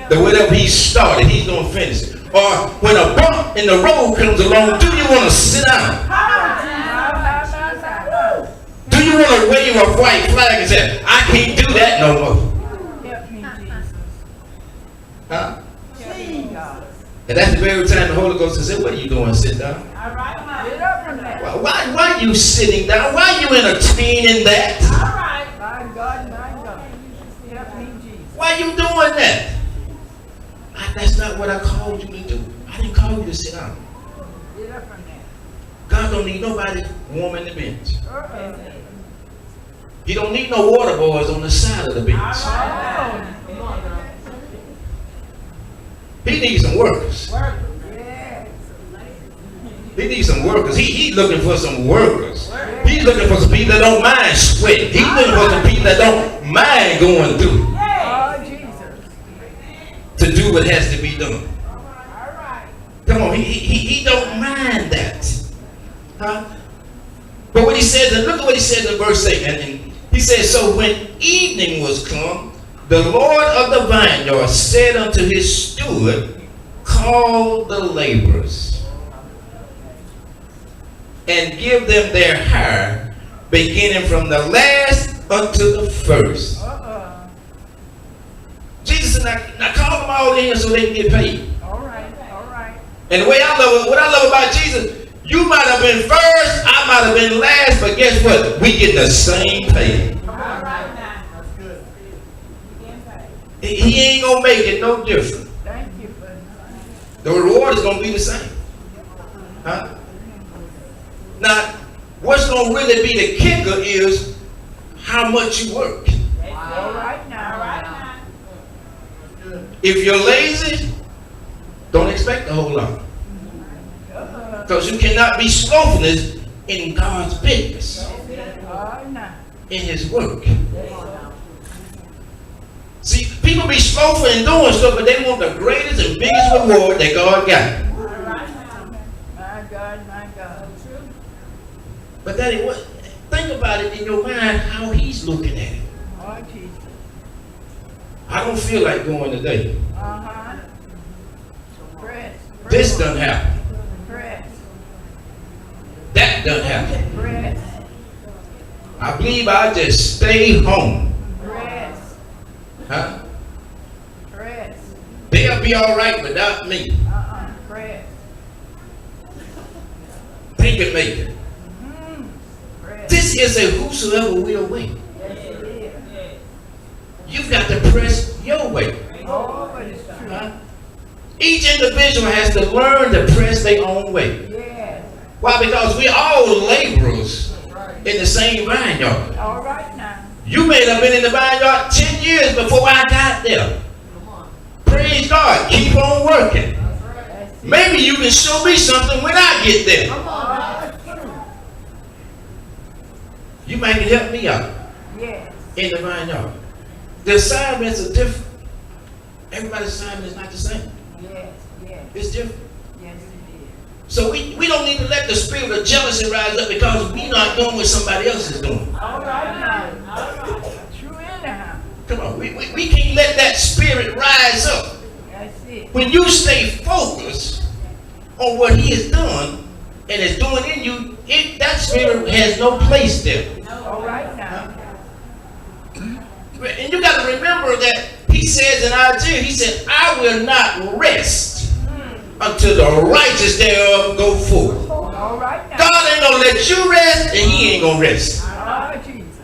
H: That whatever he started, he's going to finish it. Or when a bump in the road comes along, do you want to sit down? Do you want to wave a white flag and say, I can't do that no more?
I: Help me, Jesus.
H: Huh?
I: Help me, God.
H: And that's the very time the Holy Ghost says, what are you doing? Sit down.
I: All right, get up from there.
H: Why are you sitting down? Why are you entertaining that?
I: All right. My God, my God. Help me, Jesus.
H: Why are you doing that? That's not what I called you to do. I didn't call you to sit down.
I: Get up from there.
H: God don't need nobody warming the bench. He don't need no water boys on the side of the bench. He needs some workers.
I: Yes.
H: He needs some workers. He's looking for some workers. He's looking for some people that don't mind sweating. He's looking for some people that don't mind going through
I: Oh, Jesus.
H: to do what has to be done.
I: All right.
H: Come on, he don't mind that. Huh? But what he says, and look at what he says in verse 8. And he says, so when evening was come, the Lord of the vineyard said unto his steward, call the laborers and give them their hire, beginning from the last unto the first. Jesus said, now call them all in so they can get paid.
I: All right, all right.
H: And the way what I love about Jesus, you might have been first, I might have been last, but guess what? We get the same pay.
I: All right now.
G: That's good.
H: He ain't gonna make it no different.
I: Thank you for
H: The reward is gonna be the same. Huh? Now, what's gonna really be the kicker is how much you work.
I: all right now. All right now.
H: If you're lazy, don't expect a whole lot. Because you cannot be slothfulness in God's business,
I: Oh, no.
H: in his work. See, people be slothful in doing stuff, but they want the greatest and biggest reward that God got.
I: All right now. My God, my God.
H: But Daddy, think about it in your mind how he's looking at it.
I: Oh, Jesus.
H: I don't feel like going today.
I: Uh-huh. Press.
H: This done happen.
I: Press.
H: That done happen.
I: Press.
H: I believe I just stay home.
I: Press.
H: Huh?
I: Press.
H: They'll be all right without me.
I: Press.
H: They can make it.
I: Press.
H: This is a whosoever will win.
I: Yes, it is.
H: You've got to press your way.
I: Oh, but it's true.
H: Huh? Each individual has to learn to press their own way.
I: Yes.
H: Why? Because we're all laborers in the same vineyard.
I: All right now.
H: You may have been in the vineyard 10 years before I got there. Praise God. Keep on working. Maybe you can show me something when I get there. You might can help me out in the vineyard. The assignments are different. Everybody's assignment is not the same. It's different. So we don't need to let the spirit of jealousy rise up because we're not doing what somebody else is doing.
I: All right. True anyhow.
H: Come on, we can't let that spirit rise up.
I: That's it.
H: When you stay focused on what he has done and is doing in you, that spirit has no place there.
I: All right now.
H: And you got to remember that he says in Isaiah, he said, I will not rest until the righteous thereof go forth.
I: All right now.
H: God ain't gonna let you rest, and he ain't gonna rest
I: Oh, Jesus.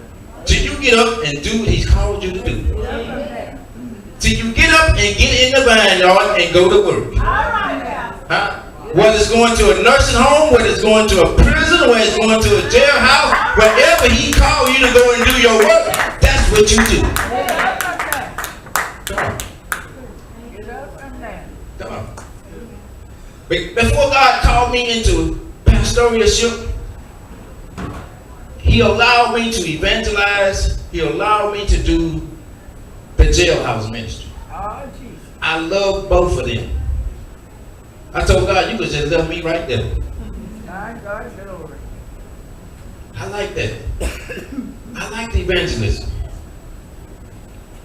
H: till you get up and do what he's called you to do.
I: Amen.
H: Till you get up and get in the vineyard and go to work.
I: All right now.
H: Huh? Whether it's going to a nursing home, whether it's going to a prison, whether it's going to a jailhouse, wherever he called you to go and do your work, that's what you do.
I: Get up from there.
H: Come on.
I: Get up from there.
H: Come on. Before God called me into pastoralship, he allowed me to evangelize. He allowed me to do the jailhouse ministry.
I: Oh, Jesus.
H: I love both of them. I told God, you could just love me right there.
I: My God, glory.
H: I like that. I like the evangelism.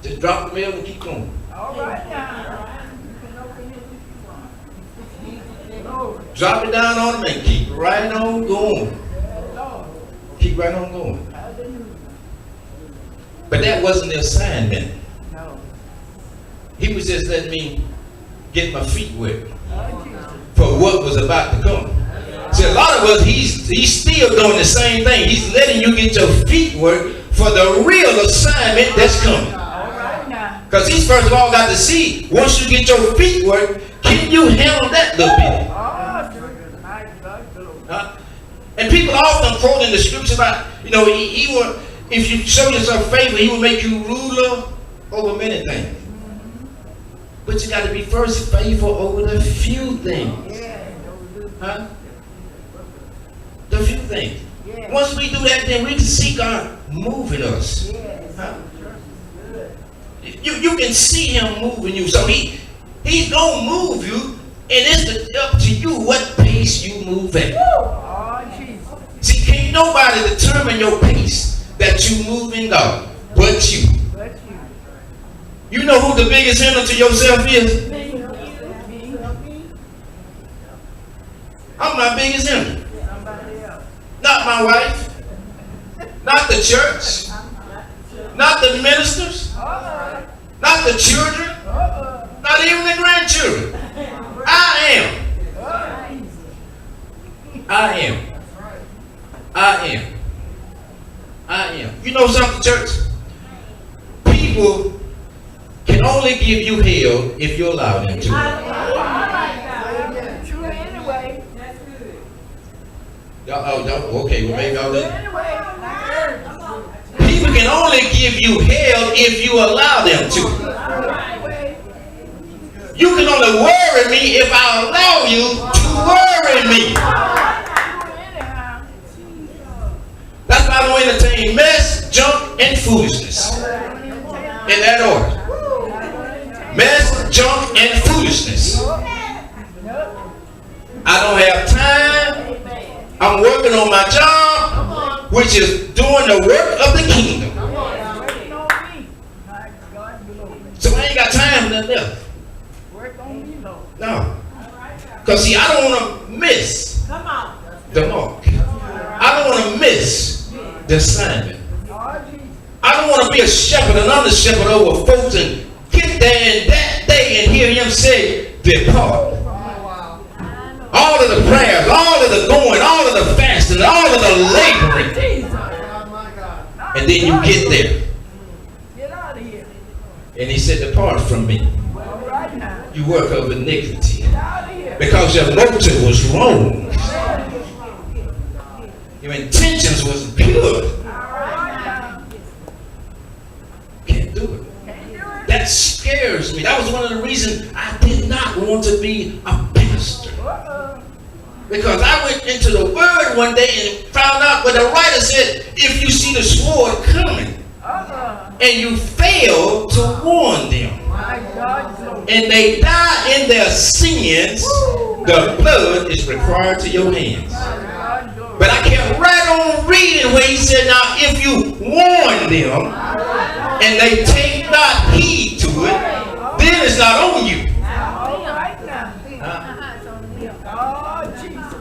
H: Just drop the mail and keep going.
I: All right now. You can open it if you want. Glory.
H: Drop it down on them and keep right on going.
I: Lord.
H: Keep right on going.
I: Hallelujah.
H: But that wasn't the assignment.
I: No.
H: He was just letting me get my feet wet
I: Oh, Jesus.
H: for what was about to come. See, a lot of us, he's still doing the same thing. He's letting you get your feet wet for the real assignment that's coming.
I: All right now.
H: Because he's first of all got to see, once you get your feet wet, can you handle that little bit?
I: Oh, my God, glory.
H: And people often quote in the scripture about, he will, if you show yourself favor, he will make you ruler over many things. But you got to be first faithful over the few things.
I: Yeah.
H: Huh? The few things.
I: Yeah.
H: Once we do that, then we can see God moving us.
I: Yes.
H: Huh? You can see him moving you. So he's going to move you, and it's up to you what pace you move at.
I: Oh, Jesus.
H: See, can't nobody determine your pace that you move in God but you.
I: But you.
H: You know who the biggest hindrance to yourself is?
I: Me.
H: I'm my biggest hindrance.
I: Somebody else.
H: Not my wife, not the church, not the ministers, not the children, not even the grandchildren. I am. You know something, church? People can only give you hell if you allow them to.
I: True anyway.
H: Okay, well maybe I'll let.
I: Anyway.
H: People can only give you hell if you allow them to. You can only worry me if I allow you to worry me. That's why I don't entertain mess, junk, and foolishness. In that order. Mess, junk, and foolishness. I don't have time. I'm working on my job, which is doing the work of the kingdom. So I ain't got time for nothing else. No. Because see, I don't want to miss the mark. I don't want to miss the assignment. I don't want to be a shepherd, an under shepherd over folks and get there in that day and hear him say, depart. All of the prayers, all of the going, all of the fasting, all of the laboring. And then you get there.
I: Get out of here.
H: And he said, depart from me,
I: All right now.
H: you work of iniquity.
I: Get out of here.
H: Because your motive was wrong. Your intentions was pure.
I: All right now.
H: Can't do it.
I: Can't do it.
H: That scares me. That was one of the reasons I did not want to be a pastor. minister. Because I went into the word one day and found out what the writer said, if you see the sword coming and you fail to warn them and they die in their sins, the blood is required to your hands. But I kept right on reading where he said, now if you warn them and they take not heed to it, then it's not on you.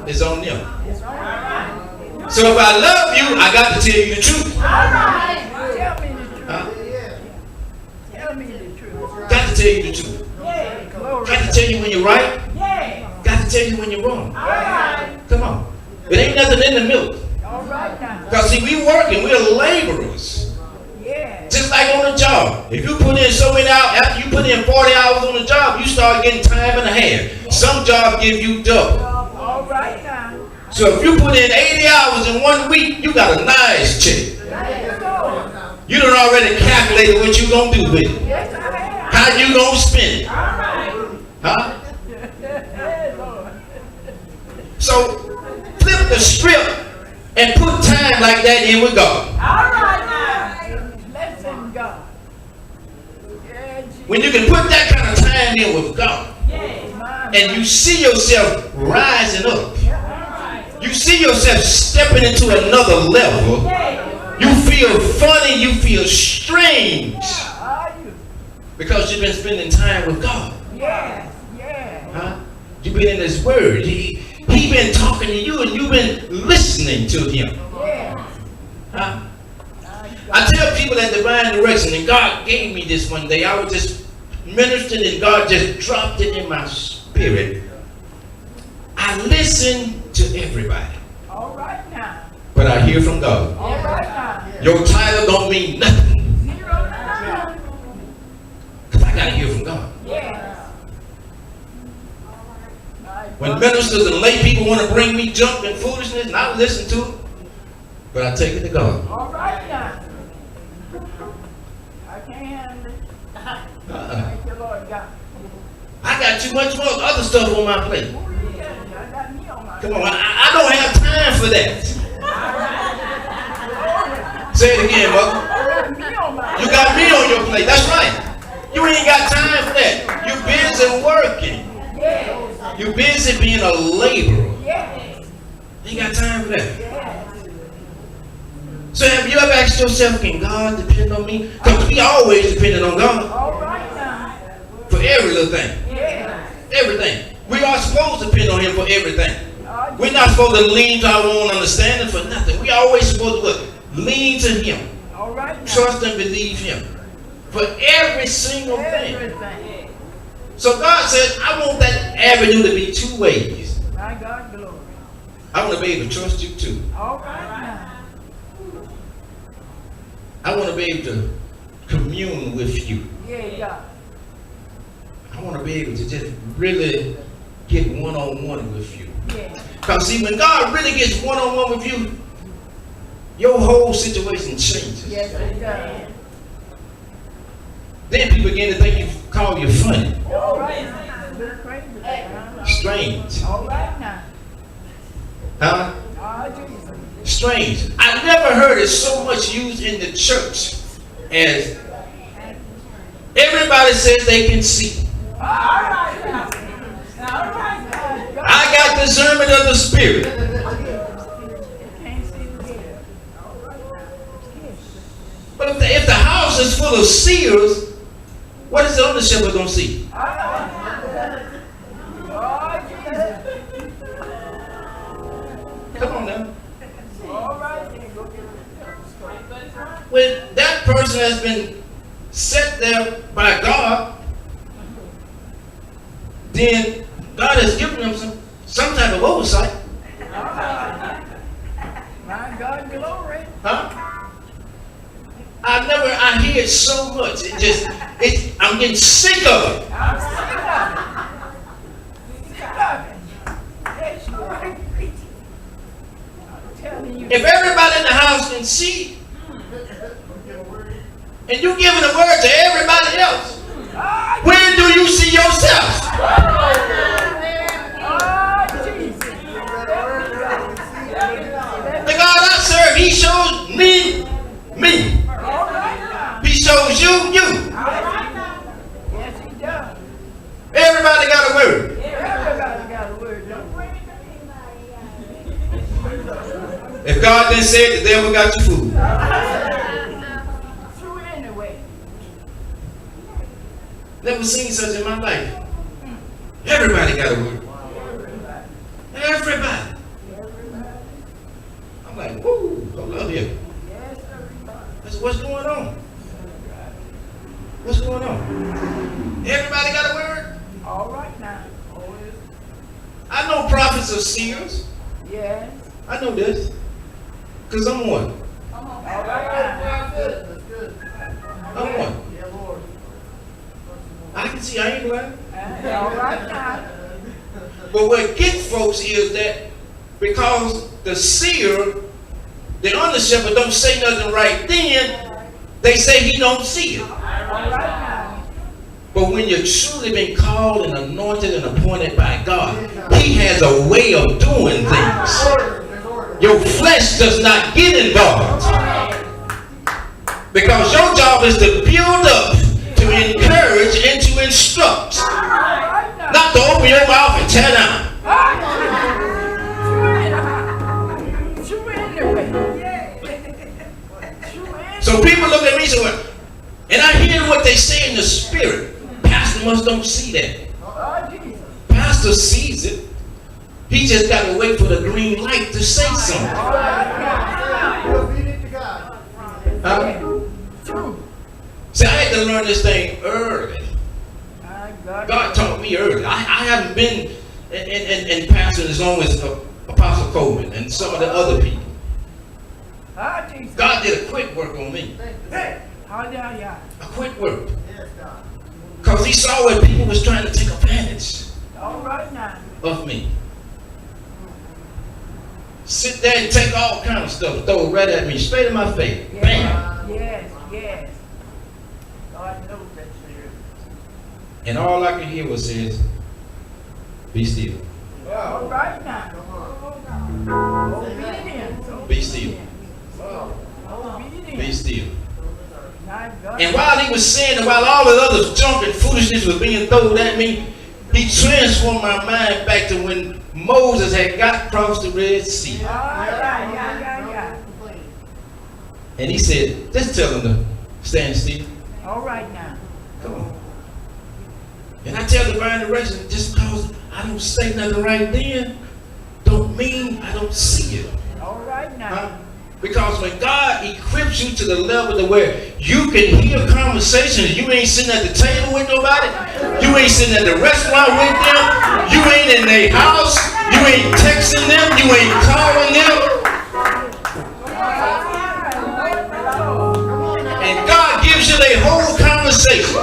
H: It's on them. So if I love you, I got to tell you the truth.
I: Tell me the truth.
H: Got to tell you the truth. Got to tell you when you're right. Got to tell you when you're wrong. Come on. It ain't nothing in the middle. Because see, we working, we're laborers. Just like on the job. If you put in so many hours, after you put in 40 hours on the job, you start getting time and a half. Some jobs give you double. So if you put in 80 hours in 1 week, you got a nice check. You done already calculated what you gonna do with it. How you gonna spend it. Huh? So flip the script and put time like that in with God. When you can put that kind of time in with God, and you see yourself rising up, you see yourself stepping into another level, you feel funny, you feel strange, because you've been spending time with God. Huh? You've been in His Word. He been talking to you and you've been listening to Him. Huh? I tell people at Divine Direction, and God gave me this one day. I was just ministering and God just dropped it in my spirit. I listen to everybody. But I hear from God. Your title don't mean nothing. Because I got to hear from God. When ministers and lay people want to bring me junk and foolishness, and I listen to it, but I take it to God. I got too much more other stuff on my plate. Come on, I don't have time for that. Say it again, mother. You got me on your plate. That's right. You ain't got time for that. You're busy working. You're busy being a laborer. You ain't got time for that. So have you ever asked yourself, can God depend on me? Because we always depending on God. For every little thing. Everything. We are supposed to depend on Him for everything. We're not supposed to lean to our own understanding for nothing. We always supposed to lean to Him. Trust and believe Him. For every single thing. So God said, I want that avenue to be two ways. I want to be able to trust you too. I want to be able to commune with you. I want to be able to just really get one-on-one with you. Because see, when God really gets one-on-one with you, your whole situation changes. Then people begin to think call you funny. Strange. Huh? Strange. I never heard it so much used in the church as everybody says they can see. I got discernment of the Spirit. But if the house is full of seers, what is the other shepherd going to see? Come on now. When that person has been set there by God, then God has given them some type of oversight.
I: My God, glory.
H: Huh? I hear it so much. I'm getting sick of it.
I: I'm sick of it. Yes, you are. I'm telling you.
H: If everybody in the house can see, and you giving the word to everybody else, where do you see yourself? God then said, the devil got your food.
I: True anyway.
H: Never seen such in my life. Everybody got a word. Everybody. I'm like, whoo, I love you.
I: Yes, everybody.
H: I said, what's going on? What's going on? Everybody got a word?
I: All right now.
H: I know prophets are seers.
I: Yes.
H: I know this. Because I'm one.
I: All right now.
G: That's good.
H: I'm one.
G: Yeah, Lord.
H: I can see I ain't lying.
I: All right now.
H: But what gets folks is that because the seer, the under shepherd don't say nothing right then, they say he don't see it.
I: All right now.
H: But when you're truly been called and anointed and appointed by God, he has a way of doing things. Your flesh does not get involved. Because your job is to build up, to encourage, and to instruct. Not to open your mouth and tear down.
I: True anyway.
H: So people look at me and say, well, and I hear what they say in the spirit. Pastor must don't see that.
I: Oh, Jesus.
H: Pastor sees it. He just got to wait for the green light to say something.
I: All right
G: Be obedient to God.
H: Huh?
I: True.
H: See, I had to learn this thing early. God taught me early. I haven't been in pastoring as long as Apostle Coleman and some of the other people.
I: Oh, Jesus.
H: God did a quick work on me.
I: Hallelujah.
H: A quick work.
G: Yes, God.
H: Because he saw where people was trying to take advantage
I: All right now.
H: of me. Sit there and take all kind of stuff, throw it right at me, straight in my face. Bam!
I: Yes, yes. God knows that's true.
H: And all I could hear was says, be still.
I: All right now. Obedience.
H: Be still.
I: Obedience.
H: Be still.
I: My God.
H: And while he was saying, while all the other junk and foolishness was being thrown at me, he transformed my mind back to when Moses had got across the Red Sea.
I: Yeah.
H: And he said, just tell them to stand still.
I: All right now.
H: Come on. And I tell divine direction, just because I don't say nothing right then, don't mean I don't see it.
I: All right now.
H: Huh? Because when God equips you to the level to where you can hear conversations, you ain't sitting at the table with nobody, you ain't sitting at the restaurant with them, you ain't in their house, you ain't texting them, you ain't calling them, and God gives you their whole conversation.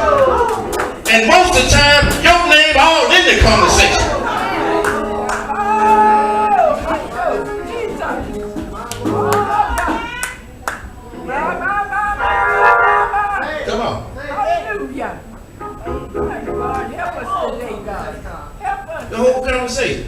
H: And most of the time, your name all in the conversation. Come on.
I: Hallelujah. God, help us today, God. Help us.
H: The whole conversation.